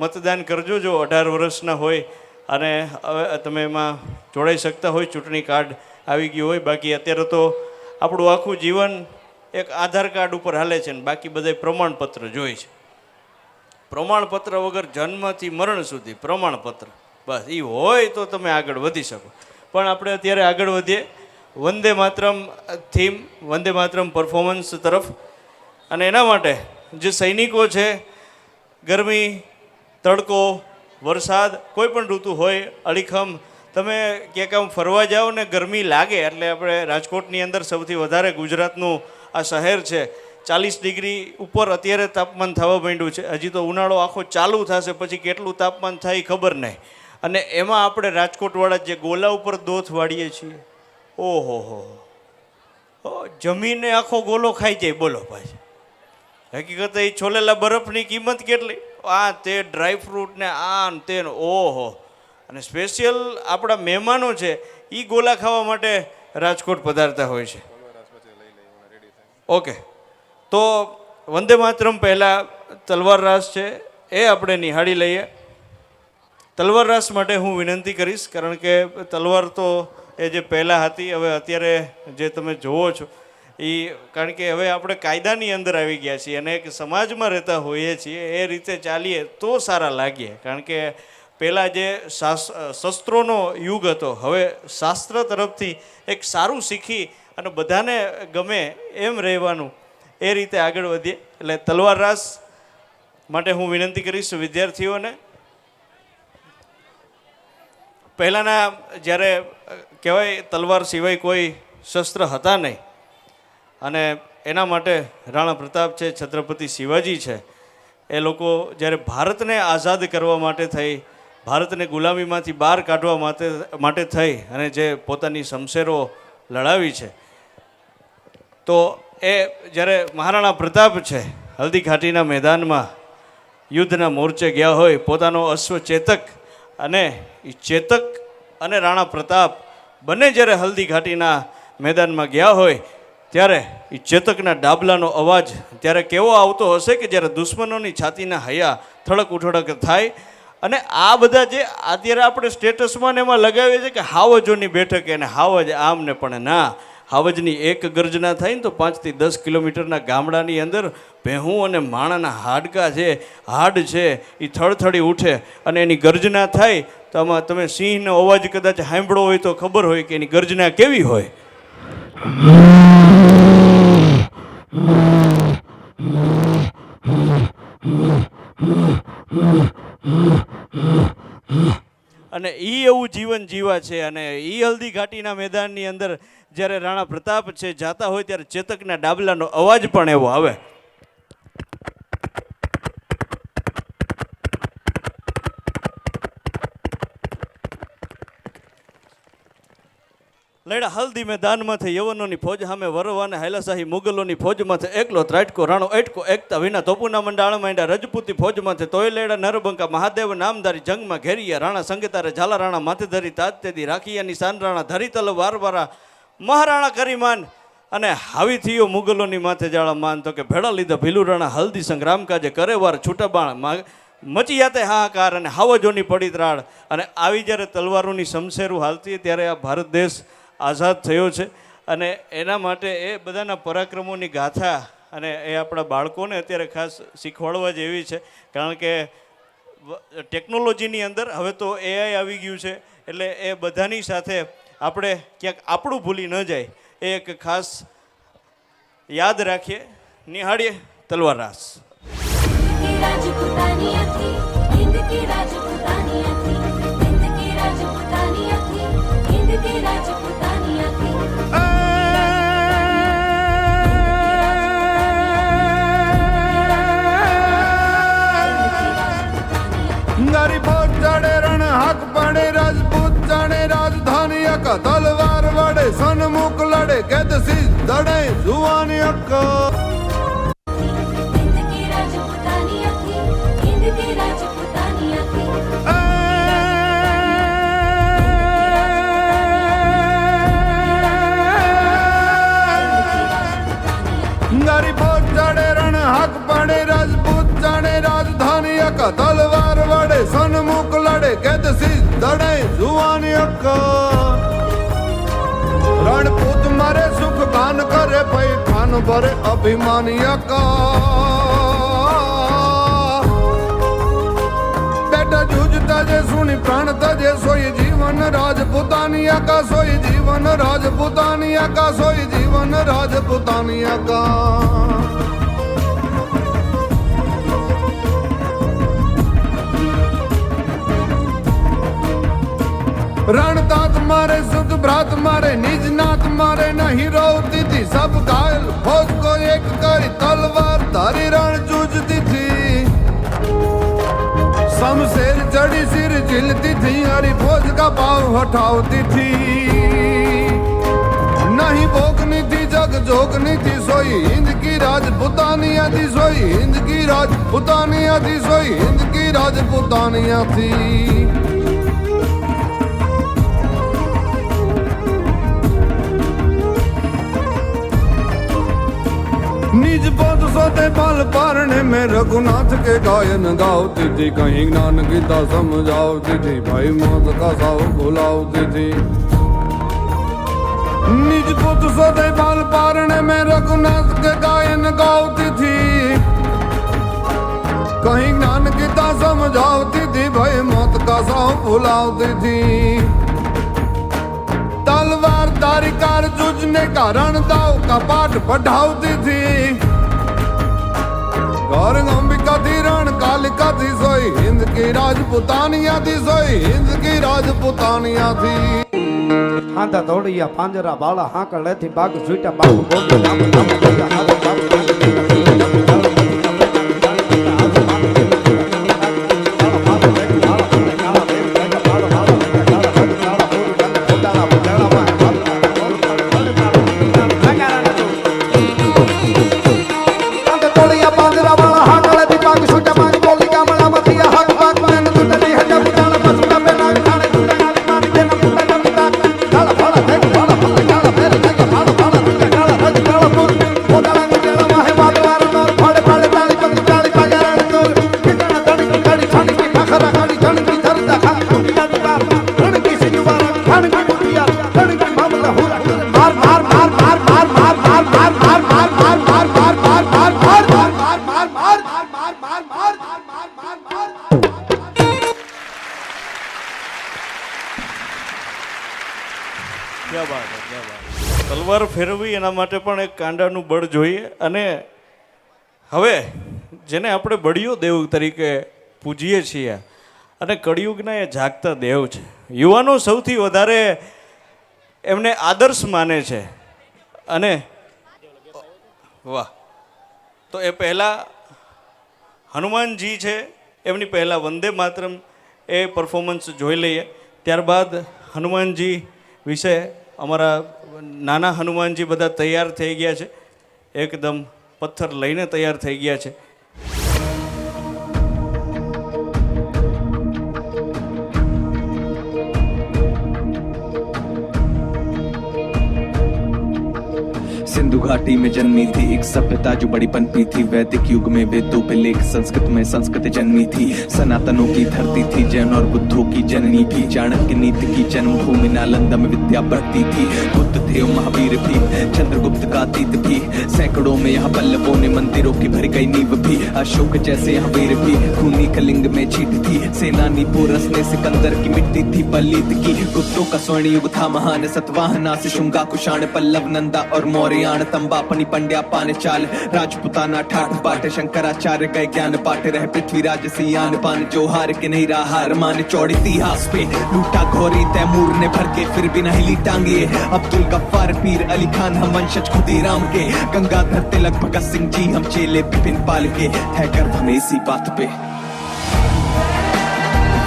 મતદાન કરજો જો 18 વર્ષના હોય અને હવે તમે એમાં જોડાઈ શકતા હોય, ચૂંટણી કાર્ડ આવી ગયું હોય. બાકી અત્યારે તો આપણું આખું જીવન એક આધાર કાર્ડ ઉપર હાલે છે, ને બાકી બધા પ્રમાણપત્ર જોઈએ છે. પ્રમાણપત્ર વગર જન્મથી મરણ સુધી પ્રમાણપત્ર, બસ એ હોય તો તમે આગળ વધી શકો. પણ આપણે અત્યારે આગળ વધીએ વંદે માતરમ થીમ, વંદે માતરમ પરફોર્મન્સ તરફ. અને એના માટે જે સૈનિકો છે, ગરમી, તડકો, વરસાદ, કોઈ પણ ઋતુ હોય, અડીખમ તમે ક્યાંક આમ ફરવા જાઓ ને ગરમી લાગે, એટલે આપણે રાજકોટની અંદર સૌથી વધારે ગુજરાતનું આ શહેર છે, 40 ડિગ્રી ઉપર અત્યારે તાપમાન થવા માંડ્યું છે. હજી તો ઉનાળો આખો ચાલુ થશે, પછી કેટલું તાપમાન થાય ખબર નહીં. અને એમાં આપણે રાજકોટવાળા જે ગોલા ઉપર દોથ વાળીએ છીએ, ઓહો હો, જમીને આખો ગોલો ખાઈ જાય. બોલો ભાઈ, હકીકત એ છોલેલા બરફની કિંમત કેટલી, આ તે ડ્રાયફ્રૂટ ને આ તે, ઓહો. અને સ્પેશિયલ આપણા મહેમાનો છે એ ગોલા ખાવા માટે રાજકોટ પધારતા હોય છે. ઓકે, તો વંદે માતરમ પહેલાં તલવાર રાસ છે એ આપણે નિહાળી લઈએ. તલવાર રાસ માટે હું વિનંતી કરીશ, કારણ કે તલવાર તો એ જે પહેલાં હતી, હવે અત્યારે જે તમે જુઓ છો એ, કારણ કે હવે આપણે કાયદાની અંદર આવી ગયા છીએ અને એક સમાજમાં રહેતા હોઈએ છીએ, એ રીતે ચાલીએ તો સારા લાગીએ. કારણ કે પહેલાં જે શસ્ત્રોનો યુગ હતો, હવે શાસ્ત્ર તરફથી એક સારું શીખી અને બધાને ગમે એમ રહેવાનું, એ રીતે આગળ વધીએ. એટલે તલવાર રાસ માટે હું વિનંતી કરીશ વિદ્યાર્થીઓને. પહેલાંના જ્યારે કહેવાય તલવાર સિવાય કોઈ શસ્ત્ર હતા નહીં, અને એના માટે રાણા પ્રતાપ છે, છત્રપતિ શિવાજી છે, એ લોકો જ્યારે ભારતને આઝાદ કરવા માટે થઈ, ભારતને ગુલામીમાંથી બહાર કાઢવા માટે થઈ અને જે પોતાની શમશેરો લડાવી છે, તો એ જ્યારે મહારાણા પ્રતાપ છે હલ્દી ઘાટીના મેદાનમાં યુદ્ધના મોરચે ગયા હોય, પોતાનો અશ્વ ચેતક, અને એ ચેતક અને રાણા પ્રતાપ બંને જ્યારે હલ્દી ઘાટીના મેદાનમાં ગયા હોય, ત્યારે એ ચેતકના ડાબલાનો અવાજ ત્યારે કેવો આવતો હશે કે જ્યારે દુશ્મનોની છાતીના હૈયા થડક ઉઠડક થાય. અને આ બધા જે અત્યારે આપણે સ્ટેટસમાં ને એમાં લગાવીએ છીએ કે હાવજોની બેઠક, એને હાવજ આમ ને, પણ ના, હાવજની એક ગર્જના થાય ને તો 5 થી 10 કિલોમીટરના ગામડાની અંદર ભેહું અને માણાના હાડકા છે, હાડ છે, એ થળથળી ઉઠે. અને એની ગર્જના થાય તો આમાં તમે સિંહનો અવાજ કદાચ સાંભળો હોય તો ખબર હોય કે એની ગર્જના કેવી હોય. અને એ એવું જીવન જીવા છે. અને એ હલ્દી ઘાટીના મેદાનની અંદર જ્યારે રાણા પ્રતાપ છે જાતા હોય, ત્યારે ચેતકના ડાબલાનો અવાજ પણ એવો આવે. લડા હલ્દી મેદાનમાંથી યવનોની ફોજ સામે વરવાને હૈલાશાહી મુગલોની ફોજમાંથી એકલો ત્રાટકો રાણો એટકો એકતા વિના તોપુના મંડાળ માંડ્યા રજપૂતી ફોજમાંથી તોય લેડા નરબંકા મહાદેવ નામદારી જંગમાં ઘેરિયા રાણા સંગીતારે ઝાલા રાણા માથે ધરી તાજતેદી રાખિયાની સાન રાણા ધરી તલ વારવારા મહારાણા કરીમાન અને હાવી થયો મુગલોની માથે જાળા માન તો કે ભેળા લીધા ભીલુ રાણા હલ્દી સંગ્રામ કાજે કરે વાર છૂટાબાણ મચી જાતે હાહાકાર અને હાવજોની પડી ત્રાળ અને આવી જ્યારે તલવારોની શમશેરું હાલતી ત્યારે આ ભારત દેશ આઝાદ થયો છે અને એના માટે એ બધાના પરાક્રમોની ગાથા અને એ આપણા બાળકોને અત્યારે ખાસ શીખવાડવા જેવી છે કારણ કે ટેકનોલોજીની અંદર હવે તો એઆઈ આવી ગયું છે એટલે એ બધાની સાથે આપણે ક્યાંક આપણું ભૂલી ન જાય એ એક ખાસ યાદ રાખીએ નિહાળીએ તલવાર રાસ ગરીબો ચડે રણ હાક પડે રાજપૂત જાણે રાજધાની અક તલવાર વડે સન્મુખ લડે કેદ સી દડે જુવાની અક ગરીબો ચડે રણ હાક પડે રાજપૂત જાણે રાજધાની અક તલવાર વડે સન્મુખ લડે કેદ સી દડે જુવાની અક રણપૂત મારે સુખ ગાન કરે પૈ ખાન ભરે અભિમાની અક બેટા જૂજ તજે સુની પ્રાણ તજે સોય જીવન રાજપૂતાની અકા સોય જીવન રાજપૂતાની અકા સોય જીવન રાજપૂતાની અકા रणतात मारे सुख भ्रात मारे निज नाथ मारे नहीं रोती थी सब घायल फौज को एक करी तलवार धारी रण जूझती थी शमशेर चढ़ी सिर झिलती थी हरी फौज का पाव हटावती थी नहीं भोगनी थी जग जोगनी थी सोई हिंद की राजपुतानिया थी सोई हिंद की राजपुतानिया थी सोई हिंद की राजपुतानिया थी निज पद सोते पल पारने में रघुनाथ के गायन गावती थी कहीं ज्ञान गीता समझावती थी भाई मौत का साव बुलावती थी निज पुत सोते पल पारने में रघुनाथ के गायन गावती थी कहीं ज्ञान गीता समझावती थी भाई मौत का साव बुलावती थी तलवार धारी कार जूझने का रणदाव का पाठ पढ़ावती थी गौर अंबिका थी रण कालिका थी सोई हिंद की राजपुतानिया थी सोई हिंद की राजपुतानिया थी हांदा दौड़िया पांजरा बाला हाकल थी बाग झूठा बाग बोल नाम नाम बोला हाथ बाग તલવાર ફેરવી એના માટે પણ એક કાંડાનું બળ જોઈએ અને હવે જેને આપણે બળિયો દેવ તરીકે પૂજીએ છીએ અને કળિયુગના એ જાગતા દેવ છે યુવાનો સૌથી વધારે એમને આદર્શ માને છે અને વાહ તો એ પહેલાં હનુમાનજી છે એમની પહેલાં વંદે માતરમ એ પરફોર્મન્સ જોઈ લઈએ ત્યારબાદ હનુમાનજી વિશે અમારા નાના હનુમાનજી બધા તૈયાર થઈ ગયા છે, એકદમ પથ્થર લઈને તૈયાર થઈ ગયા છે. सिंधु घाटी में जन्मी थी एक सभ्यता जो बड़ी पनपी थी. वैदिक युग में वेदों पे लेख, संस्कृत में संस्कृत जन्मी थी. सनातनों की धरती थी, जैन और बुद्धों की जननी थी. चाणक्य नीति की जन्मभूमि नालंदा में विद्या बढ़ती थी. बुद्ध थे और महावीर भी, चंद्रगुप्त का अतीत भी. सैकड़ों में यहाँ पल्लवों ने मंदिरों की भरी गई नींव भी. अशोक जैसे यहाँ वीर भी खूनी कलिंग में छीट थी. सेनानी पोरस ने सिकंदर की मिट्टी थी पलीत की. गुप्तों का स्वर्ण युग था महान, सतवाहना से शुंगा कुषाण, पल्लव नंदा और मौर्य तंबा पनी पंड्या पान चाल. राजपुताना ठाठ पाठ, शंकराचार्य गए ज्ञान पाठ. रहे पृथ्वीराज सियान पान, जो हार के नहीं रहा हार मान. चौड़ी इतिहास पे लूटा घोरी तैमूर ने भर के, फिर भी नहीं ली टांगे. अब्दुल गफ्फार पीर अली खान हम वंशज खुदीराम के. गंगाधर तिलक भगत सिंह जी हम चेले बिपिन पाल के. है गर्व हमें इसी बात पे.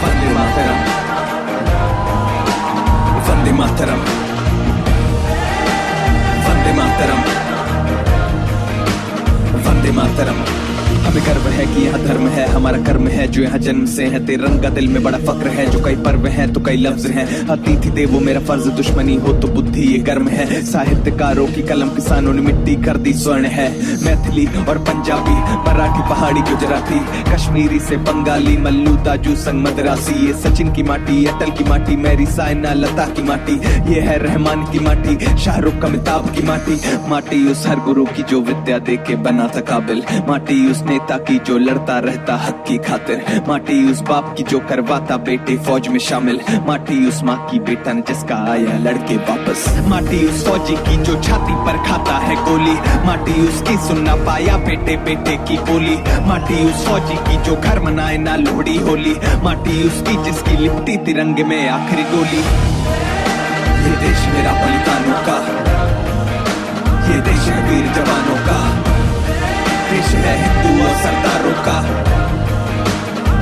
वंदे मातरम, वंदे मातरम, वंदे मातरम, वंदे मातरम. हमें गर्व है कि यहाँ धर्म है, हमारा कर्म है जो यहाँ जन्म से है. तिरंगा दिल में बड़ा फक्र है, जो कई पर्व है तो कई लफ्ज हैं. अतिथि देवो मेरा फर्ज, दुश्मनी हो तो बुद्धि ये गर्म है. साहित्यकारों की कलम किसानों ने मिट्टी कर दी स्वर्ण है. मैथिली और पंजाबी, मराठी, पहाड़ी, गुजराती, कश्मीरी से बंगाली, मल्लू दाजू संग मद्रासी. ये सचिन की माटी, अटल की माटी, मेरी साइना लता की माटी. ये है रहमान की माटी, शाहरुख अमिताभ की माटी. माटी उस हर गुरु की जो विद्या दे के बना था काबिल. माटी उस नेता की जो लड़ता रहता हक की खातिर. माटी उस बाप की जो करवाता बेटे फौज में शामिल. माटी उस माँ की बेटा ने जिसका आया लड़के वापस. माटी उस फौजी की जो छाती पर खाता है गोली. माटी उसकी सुनना पाया बेटे बेटे की बोली. माटी उस फौजी की जो घर मनाए ना लोहड़ी होली. माटी उसकी जिसकी लिपटी तिरंगे में आखिरी गोली. ये देश मेरा बलिदानों का, ये देश है वीर जवानों का. देश है हिंदू और सरदारों का,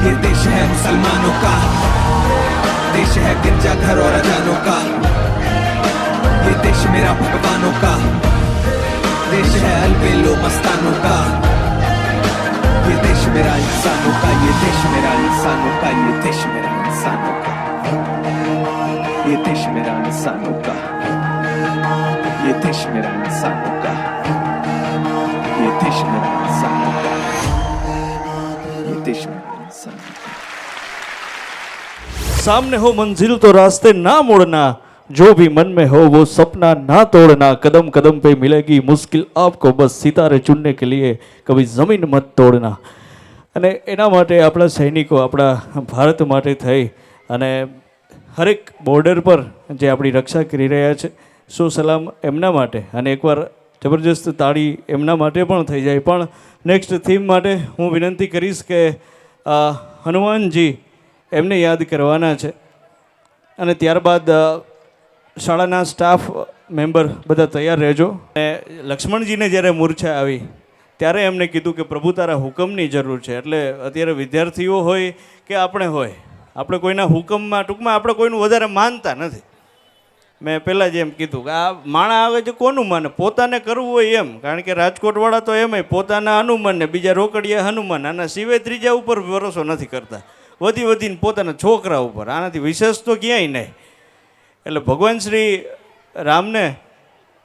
ये देश है मुसलमानों का. देश है गिरजाघर और अजानों का. ये देश मेरा भगवानों का. देश है अलबेलो मस्तानों का. ये देश मेरा इंसानों का. ये देश मेरा इंसानों का. ये देश मेरा इंसानों का. ये देश मेरा इंसानों का. ये देश मेरा इंसानों का. ये देश मेरा इंसानों का. ये देश मेरा इंसानों का. सामने हो मंजिल तो रास्ते ना मोड़ना, जो भी मन में हो वो सपना ना तोड़ना. कदम कदम पे मिलेगी मुश्किल आपको, बस सितारे चुनने के लिए कभी ज़मीन मत तोड़ना. અને એના માટે આપણા સૈનિકો આપણા ભારત માટે થઈ અને હરેક બોર્ડર પર જે આપણી રક્ષા કરી રહ્યા છે, સો સલામ એમના માટે. અને એકવાર જબરજસ્ત તાળી એમના માટે પણ થઈ જાય. પણ નેક્સ્ટ થીમ માટે હું વિનંતી કરીશ કે હનુમાનજી એમને યાદ કરવાના છે. અને ત્યારબાદ શાળાના સ્ટાફ મેમ્બર બધા તૈયાર રહેજો. અને લક્ષ્મણજીને જ્યારે મૂર્છા આવી ત્યારે એમને કીધું કે પ્રભુ તારા હુકમની જરૂર છે. એટલે અત્યારે વિદ્યાર્થીઓ હોય કે આપણે હોય, આપણે કોઈના હુકમમાં ટૂંકમાં આપણે કોઈનું વધારે માનતા નથી. મેં પહેલાં જ એમ કીધું કે આ માણા આવે છે કોનું માને, પોતાને કરવું હોય એમ. કારણ કે રાજકોટવાળા તો એમાંય પોતાના હનુમાન ને બીજા રોકડિયા હનુમાન, આના સિવાય ત્રીજા ઉપર ભરોસો નથી કરતા. વધી વધીને પોતાના છોકરા ઉપર, આનાથી વિશેષ તો ક્યાંય નહીં. એટલે ભગવાન શ્રી રામને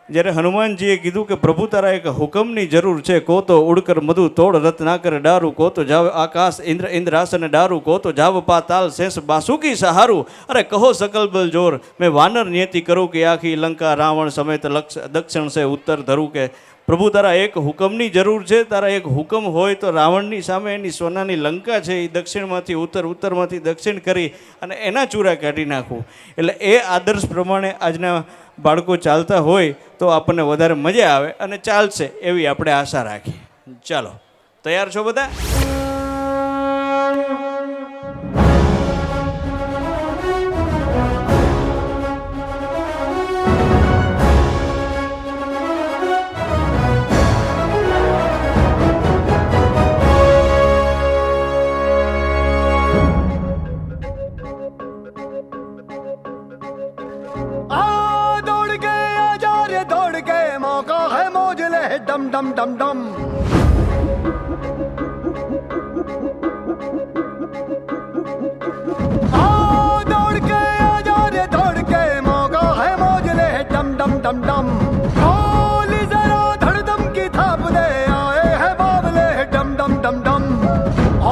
જ્યારે હનુમાનજીએ કીધું કે પ્રભુ તારા એક હુકમની જરૂર છે, કો તો ઉડકર મધુ તોડ રત ના કરે ડારું, કો તો જાવ આકાશ ઇન્દ્રાસન ડારું, કો તો જાવ પાતાલ શેષ બાસુકી સહારું, અરે કહો સકલ બલ જોર મેં વાનર નિયતિ કરું કે આખી લંકા રાવણ સમેત દક્ષિણ સે ઉત્તર ધરું. કે પ્રભુ તારા એક હુકમની જરૂર છે, તારા એક હુકમ હોય તો રાવણની સામે એની સોનાની લંકા છે એ દક્ષિણમાંથી ઉત્તર, ઉત્તરમાંથી દક્ષિણ કરી અને એના ચૂરા કાઢી નાખવું. એટલે એ આદર્શ પ્રમાણે આજના બાળકો ચાલતા હોય તો આપણને વધારે મજા આવે અને ચાલશે એવી આપણે આશા રાખીએ. ચાલો, તૈયાર છો બધા? आ दौड़ मौज ले डम डम डम डम। आओ दौड़ के आ जा रे दौड़ के, मौका है मौज ले डम डम डम डम। खोली जरा धड़दम की थाप दे, आए है बाबले डम डम डम डम।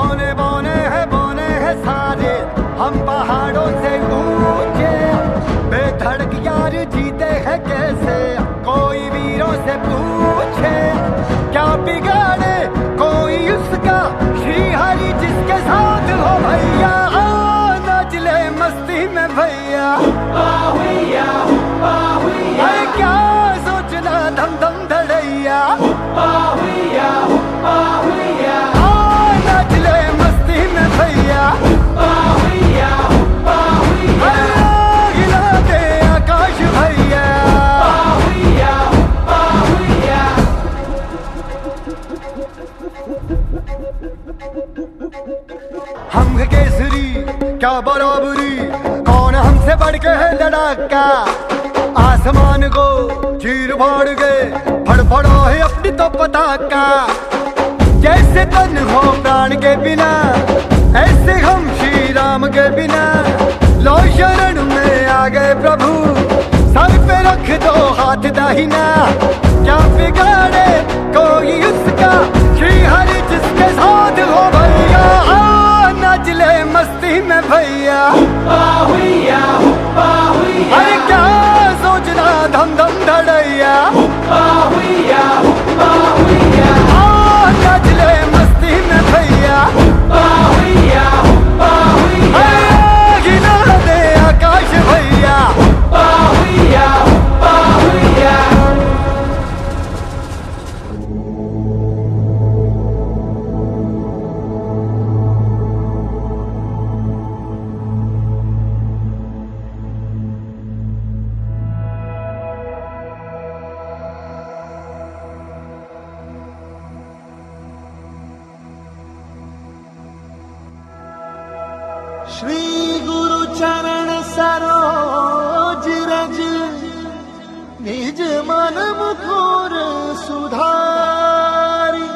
औने बौने है सारे हम पहाड़ों से ऊंचे, बेधड़क यार जीते हैं कैसे, कोई वीरों से पूछे। क्या बिगाड़े कोई उसका, श्री हरि जिसके साथ हो भैया। नाच ले मस्ती में भैया, अरे क्या सोचना धम धम धड़ैया। नाच ले मस्ती में भैया, गिला दे आकाश भैया। हम है केसरी क्या बराबरी, कौन हमसे बढ़ के है लड़ाका। आसमान को चीर फाड़ गए, फड़फड़ो है अपनी तो पताका। जैसे तन हो प्राण के बिना, ऐसे हम श्री राम के बिना। लो शरण में आ गए प्रभु, सर पे रख दो हाथ दाहिना। क्या बिगाड़े कोई उसका, श्री हरि जिसके साथ हो भैया। नाच ले मस्ती में भैया, अरे क्या सोचना धम धम धड़ैया। नाच ले मस्ती में भैया, गिला दे आकाश भैया। श्री गुरु चरण सरोज रज, निज मन मुकुर सुधारी।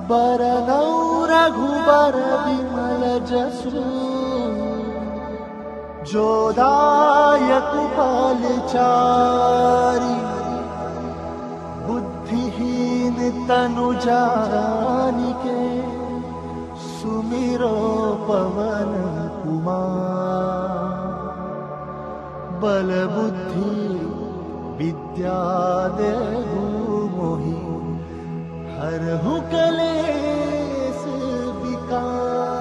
बरनौ रघुबर विमल जसु, जो दायक फलचारी। बुद्धिहीन तनु जानिके, सुमिरो पवन कुमार। बल बुद्धि विद्या देहु मोहि, हरहु कलेश विकार।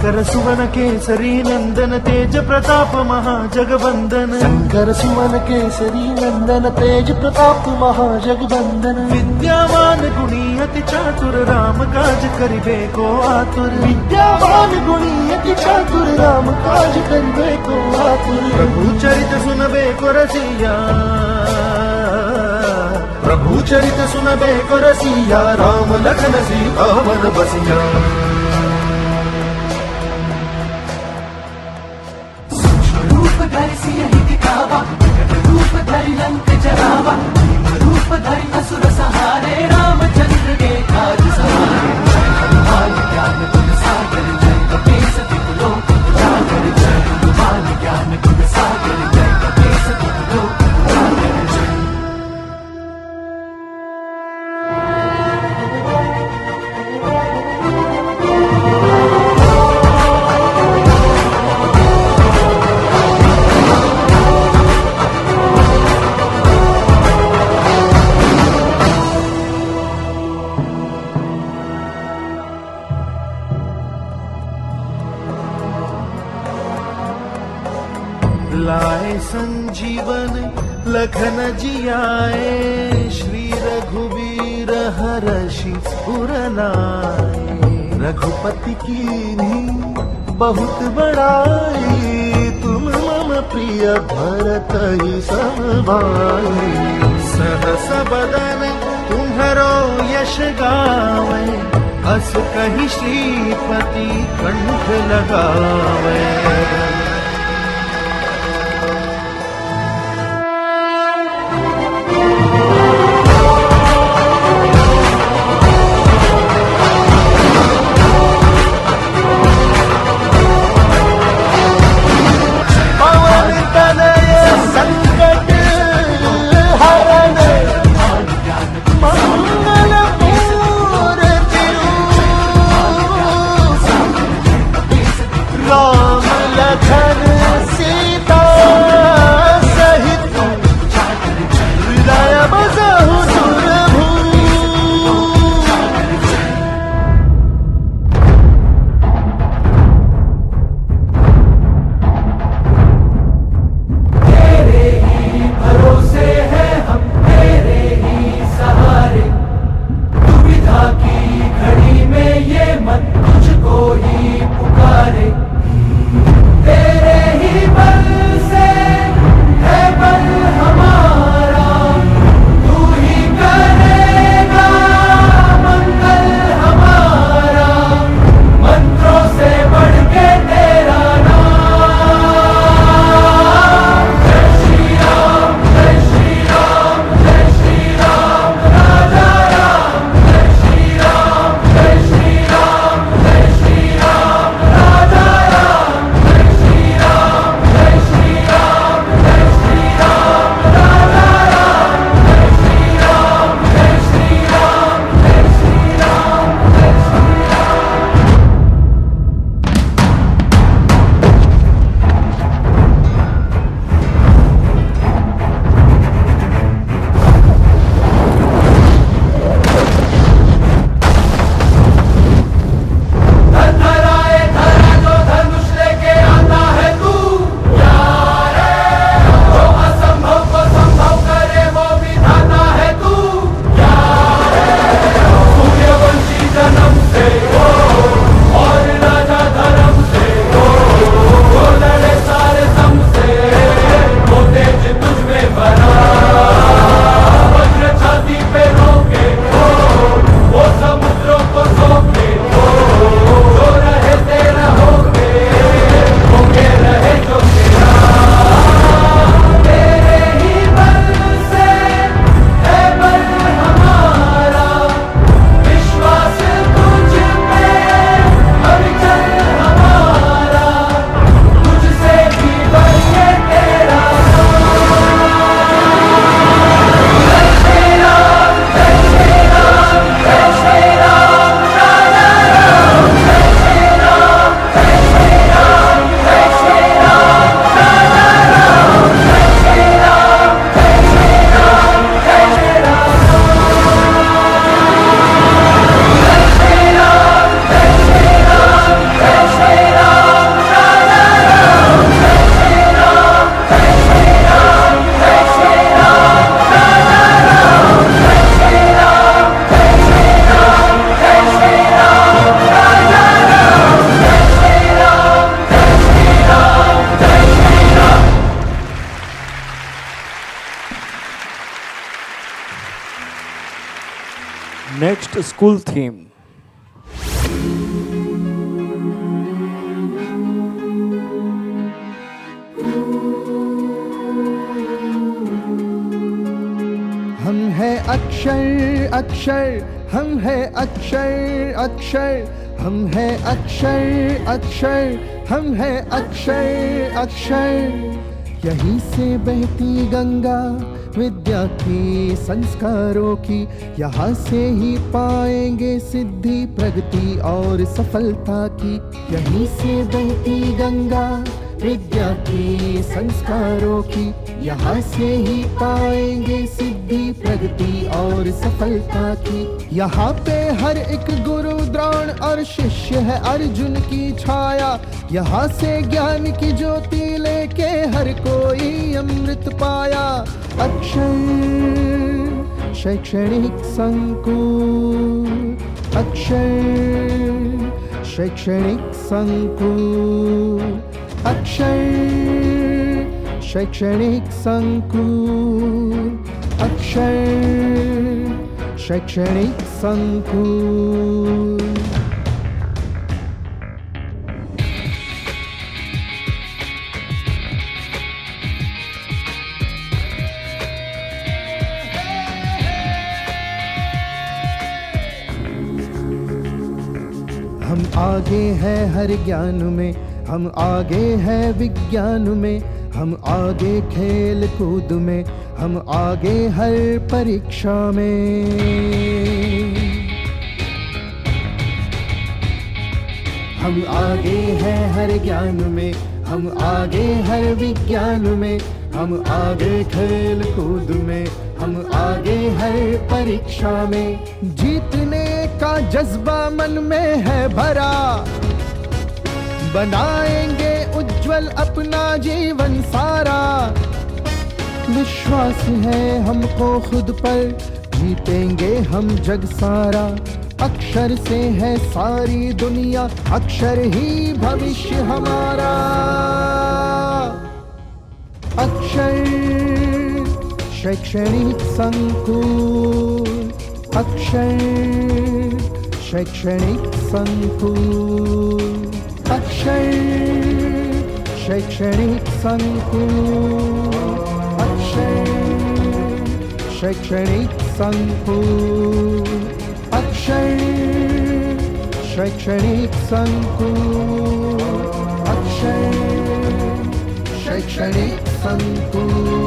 शंकर सुवन केसरी नंदन, तेज प्रताप महाजगवंदन। शंकर सुवन केसरी नंदन, तेज प्रताप महाजगवंदन। विद्यावान गुणी अति चातुर, राम काज करिबे को आतुर। विद्यावान गुणी अति चातुर, राम काज करिबे को आतुर। प्रभु चरित सुनबे को रसिया, प्रभु चरित सुनबे को रसिया। राम लखन सीता मन बसिया। रूप धरि लंक जरावा, रूप धरि असुर सहारे। रामचंद्र के काज सहारे। हनुमान ज्ञान गुण सागर, जय कपीस तिहु लोक उजागर। जय हनुमान ज्ञान गुण सागर, जय कपीस तिहु लोक उजागर। जय लाए संजीवन लखन जियाए श्री रघुवीर हर्षि उरनाए रघुपति की बहुत बड़ाई तुम मम प्रिय भरत ही समभाई सहस बदन तुम्हरो यश गावे अस कहि श्रीपति कंठ लगावे Next, school theme. हम हैं अक्षर अक्षर हम हैं अक्षर अक्षर हम हैं अक्षर अक्षर हम हैं अक्षर अक्षर यहीं से बहती गंगा विद्या की संस्कारों की यहाँ से ही पाएंगे सिद्धि प्रगति और सफलता की यहीं से बहती गंगा विद्या की संस्कारों की, यहाँ से ही पाएंगे सिद्धि प्रगति और सफलता की। यहाँ पे हर एक गुरु द्रोण और शिष्य है अर्जुन की छाया, यहाँ से ज्ञान की ज्योति लेके हर कोई अमृत पाया। अक्षर शैक्षणिक संकुल, अक्षर शैक्षणिक संकुल, अक्षर शैक्षणिक संकुल, अक्षर शैक्षणिक संकुल। हम आगे हैं हर ज्ञान में, हम आगे हैं विज्ञान में, हम आगे खेल कूद में, हम आगे हर परीक्षा में। हम आगे हैं हर ज्ञान में, हम आगे हर विज्ञान में, हम आगे खेल कूद में, हम आगे हर परीक्षा में। जीतने का जज्बा मन में है भरा, बनाएंगे उज्जवल अपना जीवन सारा। विश्वास है हमको खुद पर, जीतेंगे हम जग सारा। अक्षर से है सारी दुनिया, अक्षर ही भविष्य हमारा। अक्षर शैक्षणिक संकुल, अक्षर शैक्षणिक संकुल, अक्षर शैक्षणिक संकुल, अक्षर शैक्षणिक संकुल, अक्षर शैक्षणिक संकुल, अक्षर शैक्षणिक संकुल।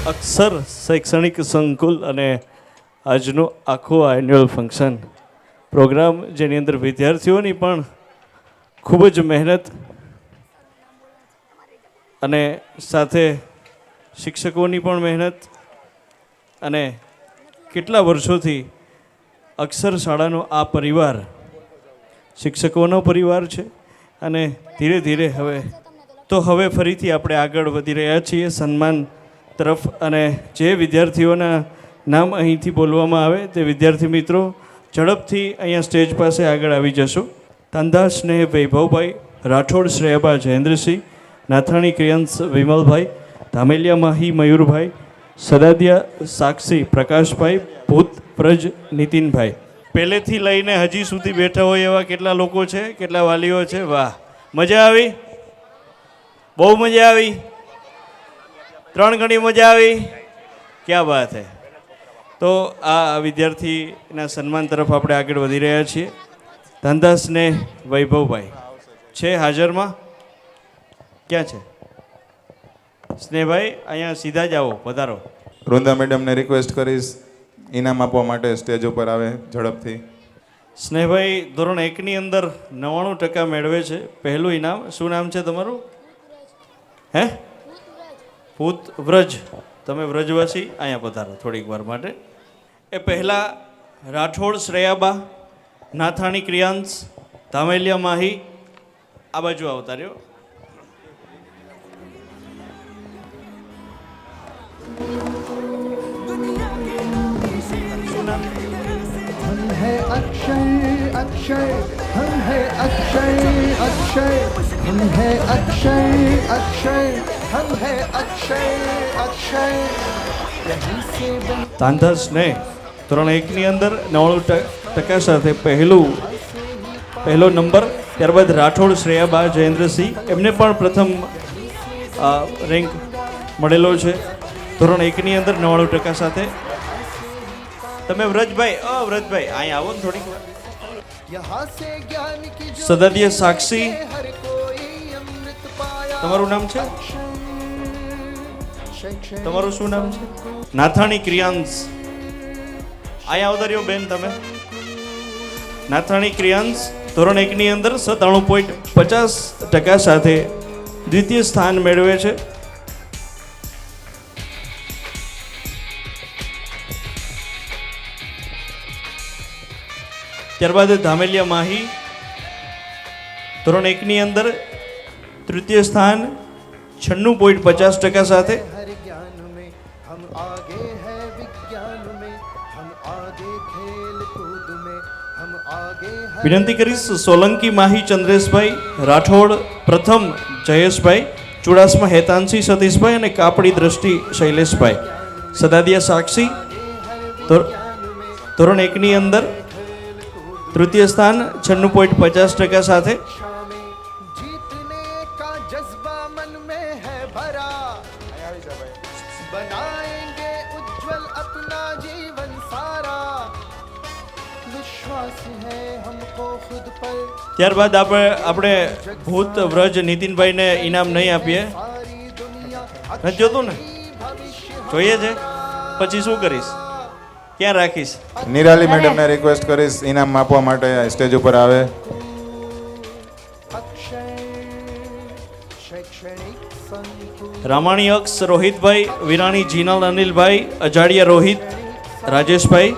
અક્ષર શૈક્ષણિક સંકુલ અને આજનું આખું એન્યુઅલ ફંક્શન પ્રોગ્રામ જેની અંદર વિદ્યાર્થીઓની પણ ખૂબ જ મહેનત અને સાથે શિક્ષકોની પણ મહેનત અને કેટલા વર્ષોથી અક્ષર શાળાનો આ પરિવાર શિક્ષકોનો પરિવાર છે અને ધીરે ધીરે હવે ફરીથી આપણે આગળ વધી રહ્યા છીએ સન્માન તરફ। અને જે વિદ્યાર્થીઓના નામ અહીંથી બોલવામાં આવે તે વિદ્યાર્થી મિત્રો ઝડપથી અહીંયા સ્ટેજ પાસે આગળ આવી જશો। તાંધા સ્નેહ વૈભવભાઈ, રાઠોડ શ્રેયાબા જયેન્દ્રસિંહ, નાથાણી ક્રિયંશ વિમલભાઈ, ધામેલિયા માહી મયુરભાઈ, સદાદિયા સાક્ષી પ્રકાશભાઈ, ભૂત વ્રજ નીતિનભાઈ। પહેલેથી લઈને હજી સુધી બેઠા હોય એવા કેટલા લોકો છે, કેટલા વાલીઓ છે? વાહ, મજા આવી, બહુ મજા આવી, ત્રણ ગણી મજા આવી, ક્યાં વાત હે। તો આ વિદ્યાર્થીના સન્માન તરફ આપણે આગળ વધી રહ્યા છીએ। ધંધા સ્નેહ વૈભવભાઈ છે હાજરમાં? ક્યાં છે સ્નેહભાઈ? અહીંયા સીધા જ આવો, પધારો। વૃંદા મેડમને રિક્વેસ્ટ કરીશ ઇનામ આપવા માટે સ્ટેજ ઉપર આવે ઝડપથી। સ્નેહભાઈ ધોરણ 1ની અંદર 99% મેળવે છે, પહેલું ઇનામ। શું નામ છે તમારું? હે? ભૂત વ્રજ, તમે વ્રજવાસી, અહીંયા પધારો થોડીક વાર માટે। એ પહેલાં રાઠોડ શ્રેયાબા, નાથાણી ક્રિયાંશ, ધામેલિયા માહી, આ બાજુ આવતા રહ્યો। हम है अक्षय अक्षय, हम है अक्षय अक्षय, हम है अक्षय अक्षय, हम है अक्षय अक्षय। તાંધા સ્નેહ ધોરણ 1ની અંદર 99% સાથે પહેલો નંબર। ત્યારબાદ રાઠોડ શ્રેયાબા જયેન્દ્રસિંહ, એમને પણ પ્રથમ રેન્ક મળેલો છે ધોરણ 1ની અંદર 99% સાથે। તમે વ્રજભાઈ, વ્રજભાઈ અહીંયા આવો ને થોડીક વાર। સદાદિયા સાક્ષી, તમારું નામ છે? તમારું શું નામ છે? નાથાણી ક્રિયાંશ. અહીંયા અવતર્યો બેન તમે. નાથાણી ક્રિયાંશ ધોરણ 1 ની અંદર 97.50% સાથે દ્વિતીય સ્થાન મેળવે છે. ત્યારબાદ ધામેલિયા માહી ધોરણ 1 ની અંદર તૃતીય સ્થાન 96.50% સાથે. વિનંતી કરીશ સોલંકી માહી ચંદ્રેશભાઈ, રાઠોડ પ્રથમ જયેશભાઈ, ચુડાસમા હેતાંશી સતીશભાઈ અને કાપડી દ્રષ્ટિ શૈલેષભાઈ. સદાદિયા સાક્ષી ધોરણ 1 ની અંદર તૃતીય સ્થાન 96.50% સાથે. ત્યારબાદ આપણે ભૂત વ્રજ નીતિનભાઈને ઇનામ નહીં આપીએ. નથી જોતું ને? જોઈએ છે પછી શું કરીશ, ક્યાં રાખીશ? નિરાલી મેડમને રિક્વેસ્ટ કરીશ ઇનામ આપવા માટે સ્ટેજ ઉપર આવે. રામાણી અક્ષ રોહિતભાઈ, વિરાણી જીનલ અનિલભાઈ, અજાડિયા રોહિત રાજેશભાઈ,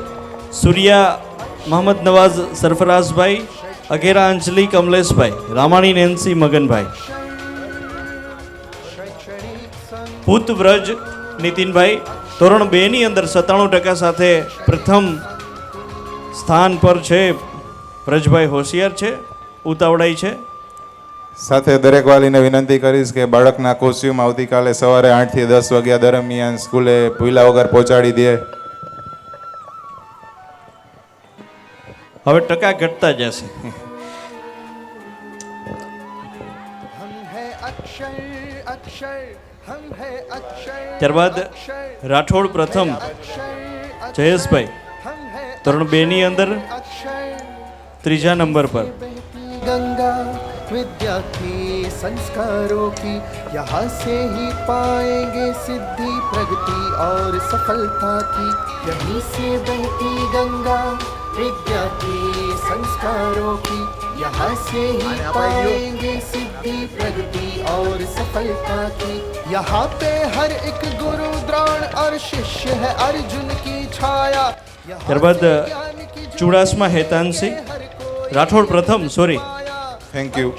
સૂર્યા મોહમ્મદ નવાઝ સરફરાઝભાઈ, અઘેરા અંજલિ કમલેશભાઈ, રામાણી નેન્સી મગનભાઈ. ભૂત વ્રજ નીતિનભાઈ ધોરણ 2 ની અંદર 97% સાથે પ્રથમ સ્થાન પર છે. વ્રજભાઈ હોશિયાર છે, ઉતાવળાઈ છે. સાથે દરેક વાલીને વિનંતી કરીશ કે બાળકના કોસ્ચ્યુમ આવતીકાલે સવારે 8 થી 10 વાગ્યા દરમિયાન સ્કૂલે ભૂલા વગર પહોંચાડી દે. હવે ટકા ઘટતા જશે. ત્યારબાદ રાઠોડ પ્રથમ જયેશભાઈ ધોરણ 2 ની અંદર ત્રીજા નંબર પર. गंगा विद्या की संस्कारों की यहाँ से ही पाएंगे सिद्धि प्रगति और सफलता की. यहीं से बहती गंगा विद्या की संस्कारों की यहाँ से ही पाएंगे सिद्धि प्रगति और सफलता की. यहाँ पे हर एक गुरु द्रोण और शिष्य है अर्जुन की छाया. ત્યારબાદ ચુડાસમા હેતાંશી રાઠોડ પ્રથમ. Sorry, thank you.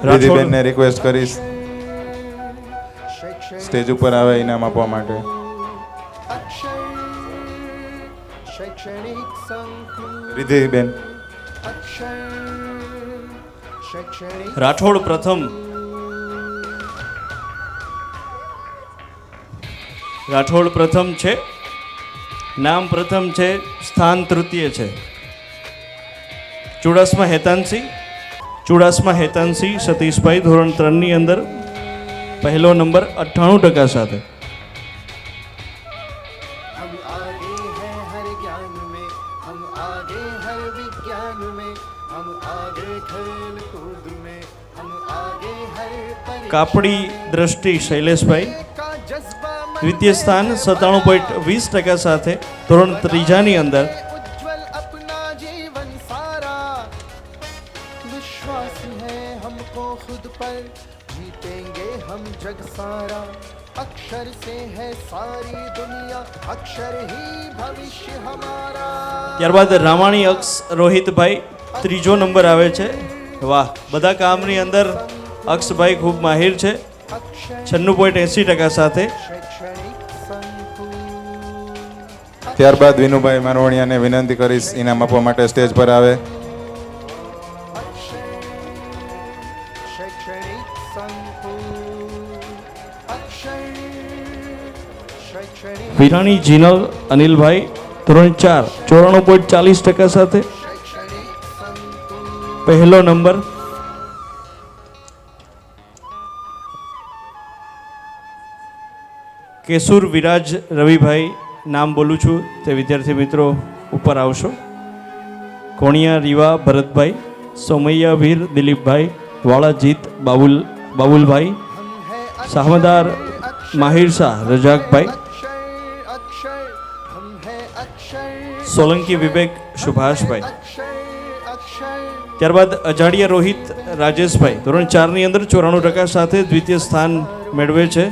રાજીબેનને રિક્વેસ્ટ કરીશ સ્ટેજ ઉપર આવે ઇનામ આપવા માટે. રિધિબેન રાઠોડ પ્રથમ. રાઠોડ પ્રથમ છે, નામ પ્રથમ છે, સ્થાન તૃતીય છે. ચુડાસમા હેતાંશી સતીશભાઈ ધોરણ 3 ની અંદર પહેલો નંબર 98% સાથે. કાપડી દ્રષ્ટિ શૈલેષભાઈ દ્વિતીય સ્થાન 97.20% સાથે ધોરણ 3 ની અંદર. विश्वास है हमको खुद पर जीतेंगे हम जग सारा. अक्षर से है सारी दुनिया, अक्षर ही भविष्य हमारा. ત્યારબાદ રામાણી અક્ષ રોહિતભાઈ ત્રીજો નંબર આવે છે. વાહ, બધા કામની અંદર અક્ષભાઈ ખૂબ માહિર છે. 96.80% સાથે. ત્યારબાદ વિનુભાઈ મારવાણિયાને વિનંતી કરીશ ઇનામ આપવા માટે સ્ટેજ પર આવે. વિરાણી જીનલ અનિલભાઈ ધોરણ 4 94.40% સાથે પહેલો નંબર. કેસુર વિરાજ રવિભાઈ, નામ બોલું છું તે વિદ્યાર્થી મિત્રો ઉપર આવશો. કોણિયા રીવા ભરતભાઈ, સોમૈયા વીર દિલીપભાઈ, વાળા જીત બાબુલ બાબુલભાઈ, શાહમદાર માહિર શાહ રજાકભાઈ, સોલંકી વિવેક શુભાષભાઈ. ત્યારબાદ અજાડિયા રોહિત રાજેશભાઈ ધોરણ 4 ની અંદર 94% સાથે દ્વિતીય સ્થાન મેળવે છે.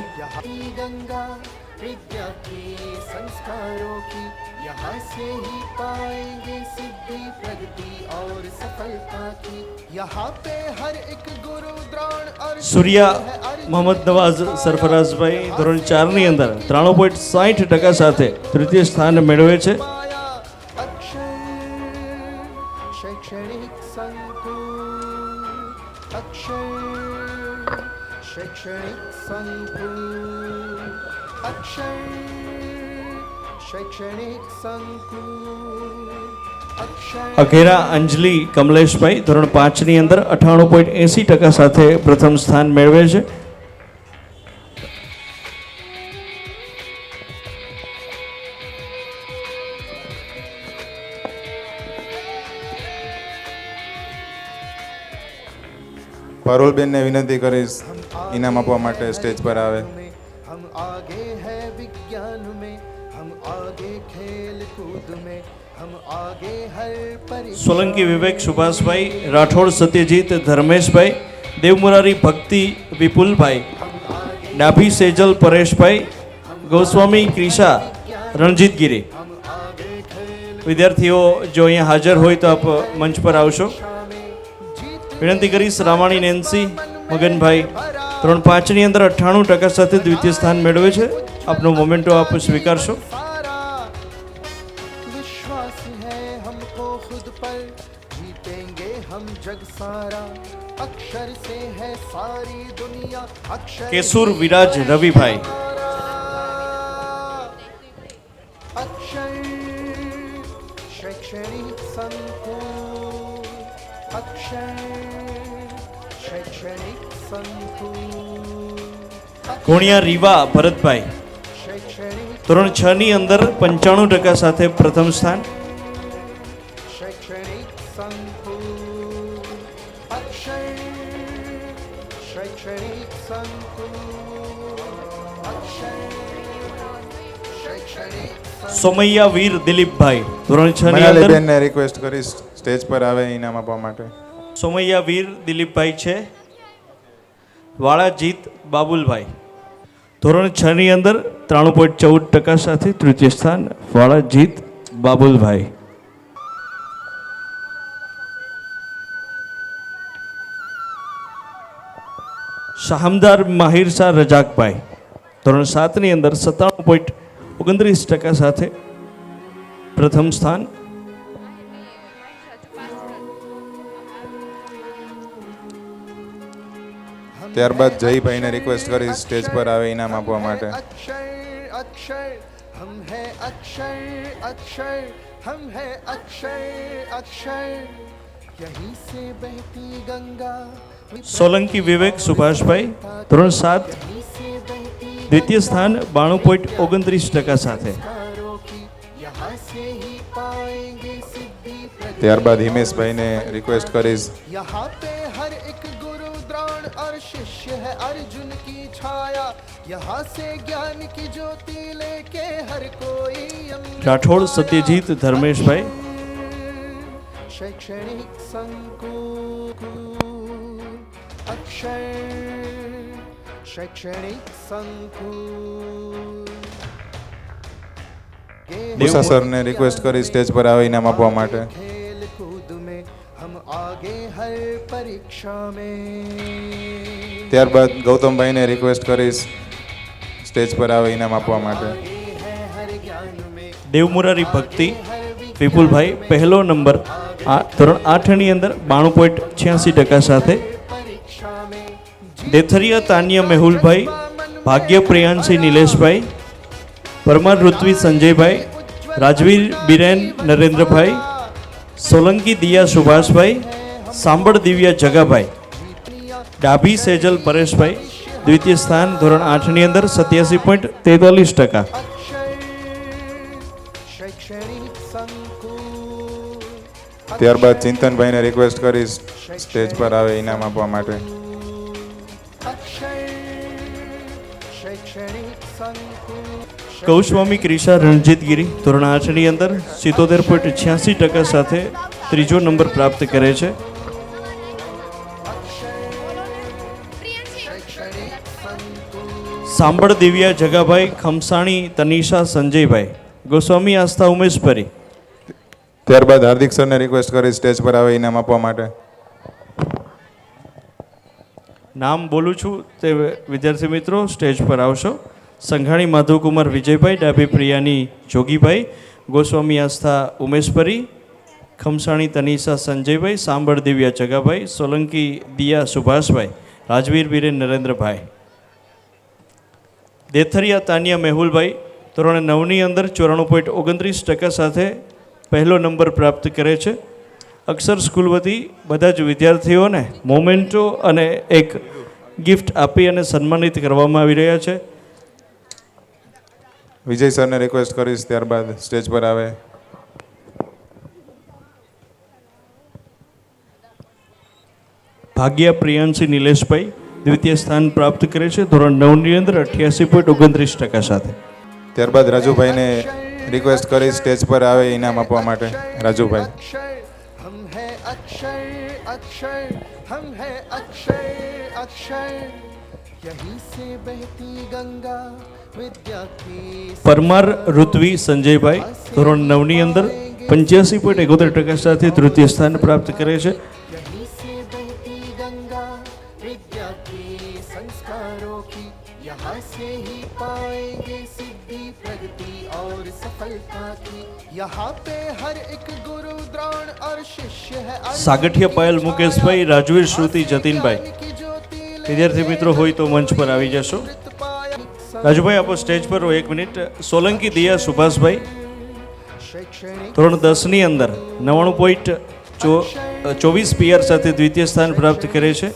સૂર્યા મોહમ્મદ નવાઝ સરફરાઝભાઈ ધોરણ 4 ની અંદર 93.60% સાથે તૃતીય સ્થાન મેળવે છે. અઘેરા અંજલિ કમલેશભાઈ ધોરણ 5 ની અંદર 98.80% સાથે પ્રથમ સ્થાન મેળવે છે. પારુલબેનને વિનંતી કરીશ ઇનામ આપવા માટે સ્ટેજ પર આવે. हम आगे हैं विज्ञान में, हम आगे खेल कूद में, हम आगे हर परीक्षा. સોલંકી વિવેક સુભાષભાઈ, રાઠોડ સત્યજીત ધર્મેશભાઈ, દેવમુરારી ભક્તિ વિપુલભાઈ, ડાભી સેજલ પરેશભાઈ, ગોસ્વામી ક્રિશા રણજીતગીરી. વિદ્યાર્થીઓ જો અહીંયા હાજર હોય તો આપ મંચ પર આવશો. વિનંતી કરીશ રામાણી નેન્સી મગનભાઈ ધોરણ 5 ની અંદર 98% સાથે દ્વિતીય સ્થાન મેળવે છે. આપનો મોમેન્ટો આપ સ્વીકારશો. विश्वास है हमको खुद पर, जीतेंगे हम जग सारा. अक्षर से है सारी दुनिया, अक्षर કેસુર વિરાજ રવિભાઈ, अक्षर शैक्षणिक संकुल, अक्षर शैक्षणिक संकुल, કોણિયા રીવા ભરતભાઈ ધોરણ 6 ની અંદર 95% સાથે પ્રથમ સ્થાન. शैक्षणिक संकुल, अक्षर शैक्षणिक संकुल, अक्षर शैक्षणिक. સોમૈયા વીર દિલીપભાઈ ધોરણ 6 ની અંદર. મનાલીબેનને રિક્વેસ્ટ કરીશ સ્ટેજ પર આવે ઇનામ આપવા માટે. સોમૈયા વીર દિલીપભાઈ છે. વાળાજીત બાબુલભાઈ ધોરણ 6 ની અંદર 93.14% સાથે તૃતીય સ્થાન. વાળાજીત બાબુલભાઈ. શાહમદાર માહિર શાહ રજાકભાઈ ધોરણ 7 ની અંદર 97.29% સાથે પ્રથમ સ્થાન. ત્યારબાદ જયભાઈને રિક્વેસ્ટ કરીશ સ્ટેજ પર આવે ઇનામ આપવા માટે. अक्षर अक्षर हम है अक्षर अक्षर हम है अक्षर अक्षर, यहीं से बहती गंगा. સોલંકી વિવેક સુભાષભાઈ ધોરણ 7 દ્વિતીય સ્થાન 92.29% સાથે. यहाँ से ही पाएंगे सिद्धि. ત્યારબાદ હિમેશભાઈને રિક્વેસ્ટ કરીશ. यहाँ पे हर एक गुरु द्रोण और शिष्य है अर्जुन की छाया. यहाँ से ज्ञान की ज्योति लेके हर कोई રાઠોડ સત્યજીત ધર્મેશભાઈ, शैक्षणिक संकुल, अक्षर शैक्षणिक संकुल. ઉષા સરને રિક્વેસ્ટ કરીશ સ્ટેજ પર આવે ઇનામ આપવા માટે. खेल कूद में हम आगे हर परीक्षा में. ત્યારબાદ ગૌતમભાઈને રિક્વેસ્ટ કરીશ સ્ટેજ પર આવે ઇનામ આપવા માટે. દેવમુરારી ભક્તિ વિપુલભાઈ પહેલો નંબર ધોરણ 8 ની અંદર 92.86% સાથે. દેથરિયા તાનિયા મેહુલભાઈ, ભાગ્ય પ્રિયાંશી નિલેશભાઈ, પરમાર ઋત્વી સંજયભાઈ, રાજવીર બિરેન નરેન્દ્રભાઈ, સોલંકી દિયા સુભાષભાઈ, સાંબળ દિવ્યા જગાભાઈ, ડાભી સેજલ પરેશભાઈ દ્વિતીય સ્થાન ધોરણ 8 ની અંદર 87.43%. ત્યારબાદ ચિંતનભાઈને રિક્વેસ્ટ કરીશ સ્ટેજ પર આવે ઇનામ આપવા માટે. ગૌસ્વામી ક્રિશા રણજીતગીરી ધોરણ 8ની અંદર 77.86% સાથે ત્રીજો નંબર પ્રાપ્ત કરે છે. સાંભળ દિવ્યા જગાભાઈ, ખમસાણી તનિષા સંજયભાઈ, ગોસ્વામી આસ્થા ઉમેશપરી. ત્યારબાદ હાર્દિક સરને રિક્વેસ્ટ કરી સ્ટેજ પર આવે ઇનામ આપવા માટે. નામ બોલું છું તે વિદ્યાર્થી મિત્રો સ્ટેજ પર આવશો. સંઘાણી માધવકુમાર વિજયભાઈ, ડાભી પ્રિયાની જોગીભાઈ, ગોસ્વામી આસ્થા ઉમેશપરી, ખમસાણી તનિષા સંજયભાઈ, સાંભળ દિવ્યા જગાભાઈ, સોલંકી દિયા સુભાષભાઈ, રાજવીર બીરેન નરેન્દ્રભાઈ. દેથરિયા તાનિયા મેહુલભાઈ ધોરણ 9ની અંદર 94.29% સાથે પહેલો નંબર પ્રાપ્ત કરે છે. અક્ષર સ્કૂલ વતી બધા જ વિદ્યાર્થીઓને મોમેન્ટો અને એક ગિફ્ટ આપી અને સન્માનિત કરવામાં આવી રહ્યા છે. વિજય સરને રિક્વેસ્ટ કરીશ ત્યારબાદ સ્ટેજ પર આવે. ભાગ્યા પ્રિયાંશી નિલેશભાઈ દ્વિતીય સ્થાન પ્રાપ્ત કરે છે ધોરણ 9ની અંદર 88.29% સાથે. ત્યારબાદ રાજુભાઈને રિક્વેસ્ટ કરી સ્ટેજ પર આવે ઇનામ આપવા માટે. રાજુભાઈ. हम है अक्षय अक्षय हम है अक्षय अक्षय यहीं से बहती गंगा विद्या की. પરમાર ઋત્વી સંજયભાઈ ધોરણ 9ની અંદર 85.71% સાથે તૃતીય સ્થાન પ્રાપ્ત કરે છે. यहीं से बहती गंगा विद्या की संस्कारों की यहाँ से ही पाएंगे सिद्धि प्रगति और सफलता की. यहाँ पे हर एक गुरु द्रोण और शिष्य है. સાગઠિયા પાયલ મુકેશભાઈ, રાજવીર શ્રુતિ જતીનભાઈ. વિદ્યાર્થી મિત્રો હોય તો મંચ પર આવી જશો. રાજુભાઈ આપો સ્ટેજ પર 1 મિનિટ. સોલંકી દિયા સુભાષભાઈ ધોરણ 10ની અંદર 99.24 PR સાથે દ્વિતીય સ્થાન પ્રાપ્ત કરે છે.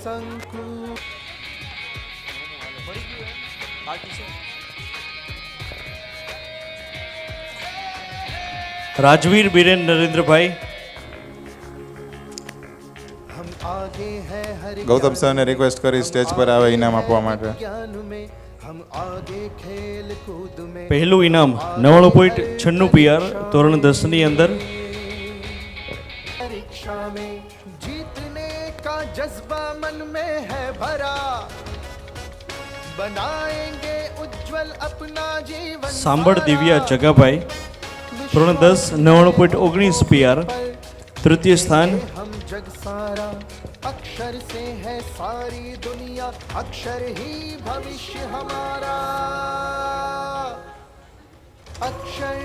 રાજવીર બીરેન નરેન્દ્રભાઈ. ગૌતમ સરને રિક્વેસ્ટ કરી સ્ટેજ પર આવે ઇનામ આપવા માટે. પહેલું ઇનામ 99.96 PR ધોરણ 10ની અંદર. परीक्षा में जीतने का जज्बा मन में है भरा बनाएंगे उज्जवल अपना जीवन. સાંભળ દિવ્યા જગાભાઈ ધોરણ 10 99.19 PR તૃતીય સ્થાન. हम जग सारा अक्षर से है सारी दुनिया अक्षर ही भविष्य हमारा. अक्षर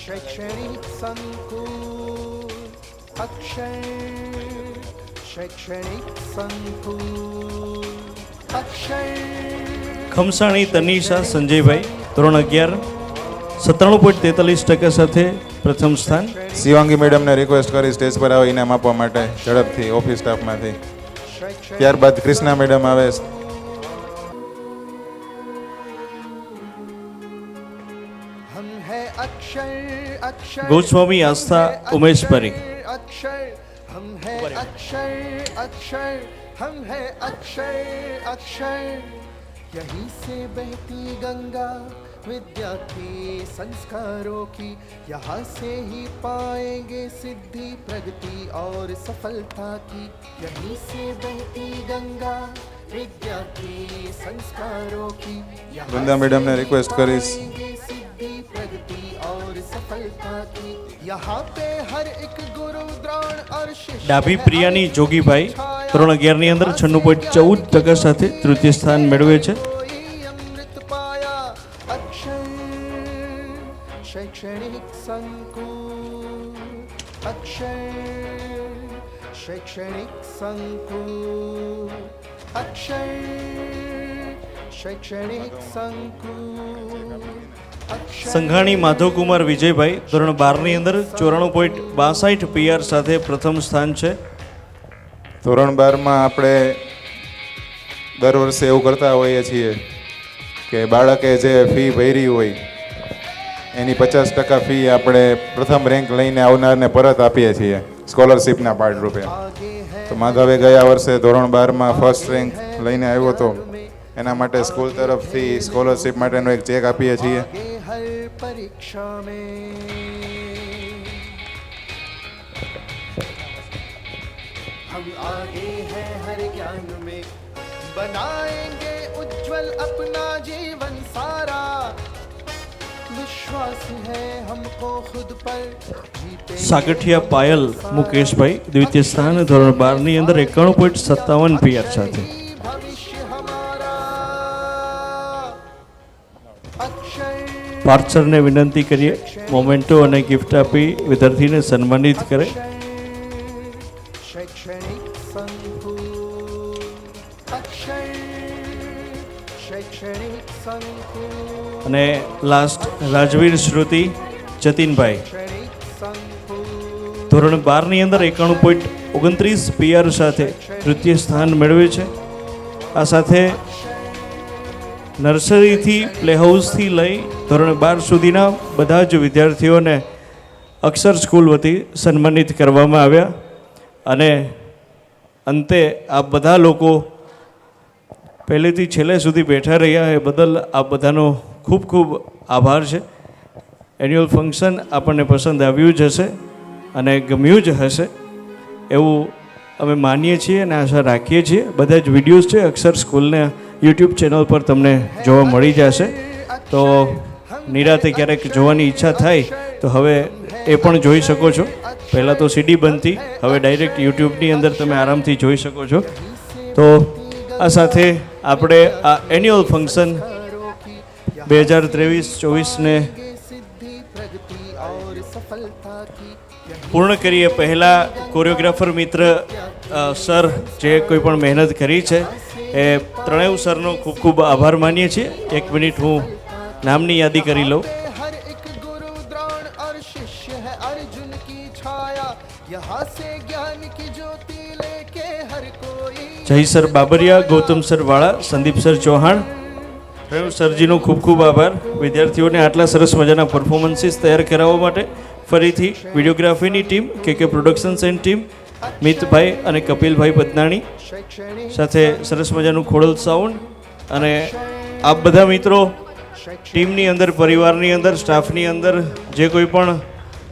शैक्षणिक संकुल अक्षर शैक्षणिक संकुल अक्षर. ખમસાણી તનિષા સંજયભાઈ ધોરણ 11 97.43% સાથે પ્રથમ સ્થાન. શિવાંગી મેડમને રિક્વેસ્ટ કરી સ્ટેજ પર આવે ઇનામ આપવા માટે ઝડપથી ઓફિસ સ્ટાફમાંથી. ત્યારબાદ કૃષ્ણા મેડમ આવે. हम है अक्षर अक्षर ગોસ્વામી આસ્થા ઉમેશપરી. अक्षर हम है अक्षर अक्षर हम है अक्षर अक्षर यहीं से बहती गंगा विद्या की संस्कारों की यहाँ से ही पाएंगे सिद्धि प्रगति और सफलता की. यहीं से बहती गंगा विद्या की संस्कारों की વૃંદા મેડમને રિક્વેસ્ટ કરીશ. सिद्धि प्रगति और सफलता की. यहाँ पे हर एक गुरु द्रोण और शिष्य. ડાભી પ્રિયાની જોગીભાઈ ધોરણ 11ની અંદર 96.14% સાથે તૃતીય સ્થાન મેળવે છે. अमृत पाया अक्षर शैक्षणिक संकुल अक्षर शैक्षणिक संकुल अक्षर शैक्षणिक संकुल. સંઘાણી માધવકુમાર વિજયભાઈ ધોરણ 12ની અંદર 94.62 PR સાથે પ્રથમ સ્થાન છે. ધોરણ 12માં આપણે દર વર્ષે એવું કરતા હોઈએ છીએ કે બાળકે જે ફી ભરી હોય એની 50% ફી આપણે પ્રથમ રેન્ક લઈને આવનારને પરત આપીએ છીએ સ્કોલરશિપના પાર્ટ રૂપે. તો માધવે ગયા વર્ષે ધોરણ 12માં ફર્સ્ટ રેન્ક લઈને આવ્યો હતો એના માટે સ્કૂલ તરફથી સ્કોલરશિપ માટેનો એક ચેક આપીએ છીએ. हर परीक्षा में हम आगे हैं हर ज्ञान में बनाएंगे उज्जवल अपना जीवन सारा विश्वास है हमको खुद पर સાગઠિયા પાયલ મુકેશભાઈ દ્વિતીય સ્થાન ધોરણ 12 ની અંદર 91.57 PR સાથે. भविष्य हमारा अक्षय પાર્થસરને વિનંતી કરીએ મોમેન્ટો અને ગિફ્ટ આપી વિદ્યાર્થીને સન્માનિત કરે. शैक्षणिक संकुल अक्षय शैक्षणिक संकुल અને લાસ્ટ રાજવીર શ્રુતિ જતીનભાઈ ધોરણ 12 ની અંદર 91.29 PR સાથે તૃતીય સ્થાન મેળવે છે. આ સાથે નર્સરીથી પ્લે હાઉસથી લઈ ધોરણ 12 સુધીના બધા જ વિદ્યાર્થીઓને અક્ષર સ્કૂલ વતી સન્માનિત કરવામાં આવ્યા. અને અંતે આ બધા લોકો પહેલેથી છેલ્લે સુધી બેઠા રહ્યા એ બદલ આ બધાનો ખૂબ ખૂબ આભાર છે. એન્યુઅલ ફંક્શન આપણને પસંદ આવ્યું જ હશે અને ગમ્યું જ હશે એવું અમે માનીએ છીએ અને આશા રાખીએ છીએ. બધા જ વિડીયોઝ છે અક્ષર સ્કૂલને યુટ્યુબ ચેનલ પર તમને જોવા મળી જશે. તો નિરાતે ક્યારેક જોવાની ઈચ્છા થાય તો હવે એ પણ જોઈ શકો છો. પહેલાં તો CD બનતી, હવે ડાયરેક્ટ યુટ્યુબની અંદર તમે આરામથી જોઈ શકો છો. તો આ સાથે આપણે આ એન્યુઅલ ફંક્શન 2023-24ને પૂર્ણ કરીએ. પહેલાં કોરિયોગ્રાફર મિત્ર સર જે કોઈ પણ મહેનત કરી છે એ ત્રણેય સરનો ખૂબ ખૂબ આભાર માનીએ છીએ. 1 મિનિટ હું નામની યાદી કરી લઉં. हर एक गुरु द्रोण और शिष्य है अर्जुन की छाया यहाँ से ज्ञान की ज्योति लेके हर कोई જય સર બાબરિયા, ગૌતમ સર વાળા, સંદીપ સર ચૌહાણ, ત્રણેય સરજીનો ખૂબ ખૂબ આભાર. વિદ્યાર્થીઓને આટલા સરસ મજાના પરફોર્મન્સીસ તૈયાર કરાવવા માટે ફરીથી વિડીયોગ્રાફીની team KK productions and team, મિતભાઈ અને કપિલભાઈ પદનાણી સાથે સરસ મજાનું ખોડલ સાઉન્ડ અને આ બધા મિત્રો ટીમની અંદર, પરિવારની અંદર, સ્ટાફની અંદર જે કોઈ પણ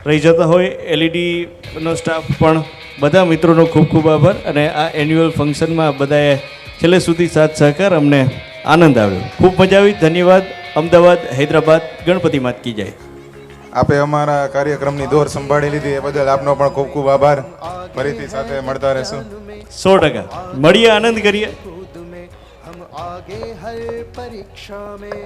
રહી જતા હોય, LEDનો સ્ટાફ પણ, બધા મિત્રોનો ખૂબ ખૂબ આભાર. અને આ એન્યુઅલ ફંક્શનમાં બધાએ છેલ્લે સુધી સાથ સહકાર, અમને આનંદ આવ્યો, ખૂબ મજા આવી. ધન્યવાદ. અમદાવાદ, હૈદરાબાદ, ગણપતિ માત કી જય. આપે અમારા કાર્યક્રમની દોર સંભાળી લીધી એ બદલ આપનો પણ ખૂબ ખૂબ આભાર. ફરીથી સાથે મળતા રહેશું. 100% મળીએ, આનંદ કરીએ. हम आगे हर परीक्षा में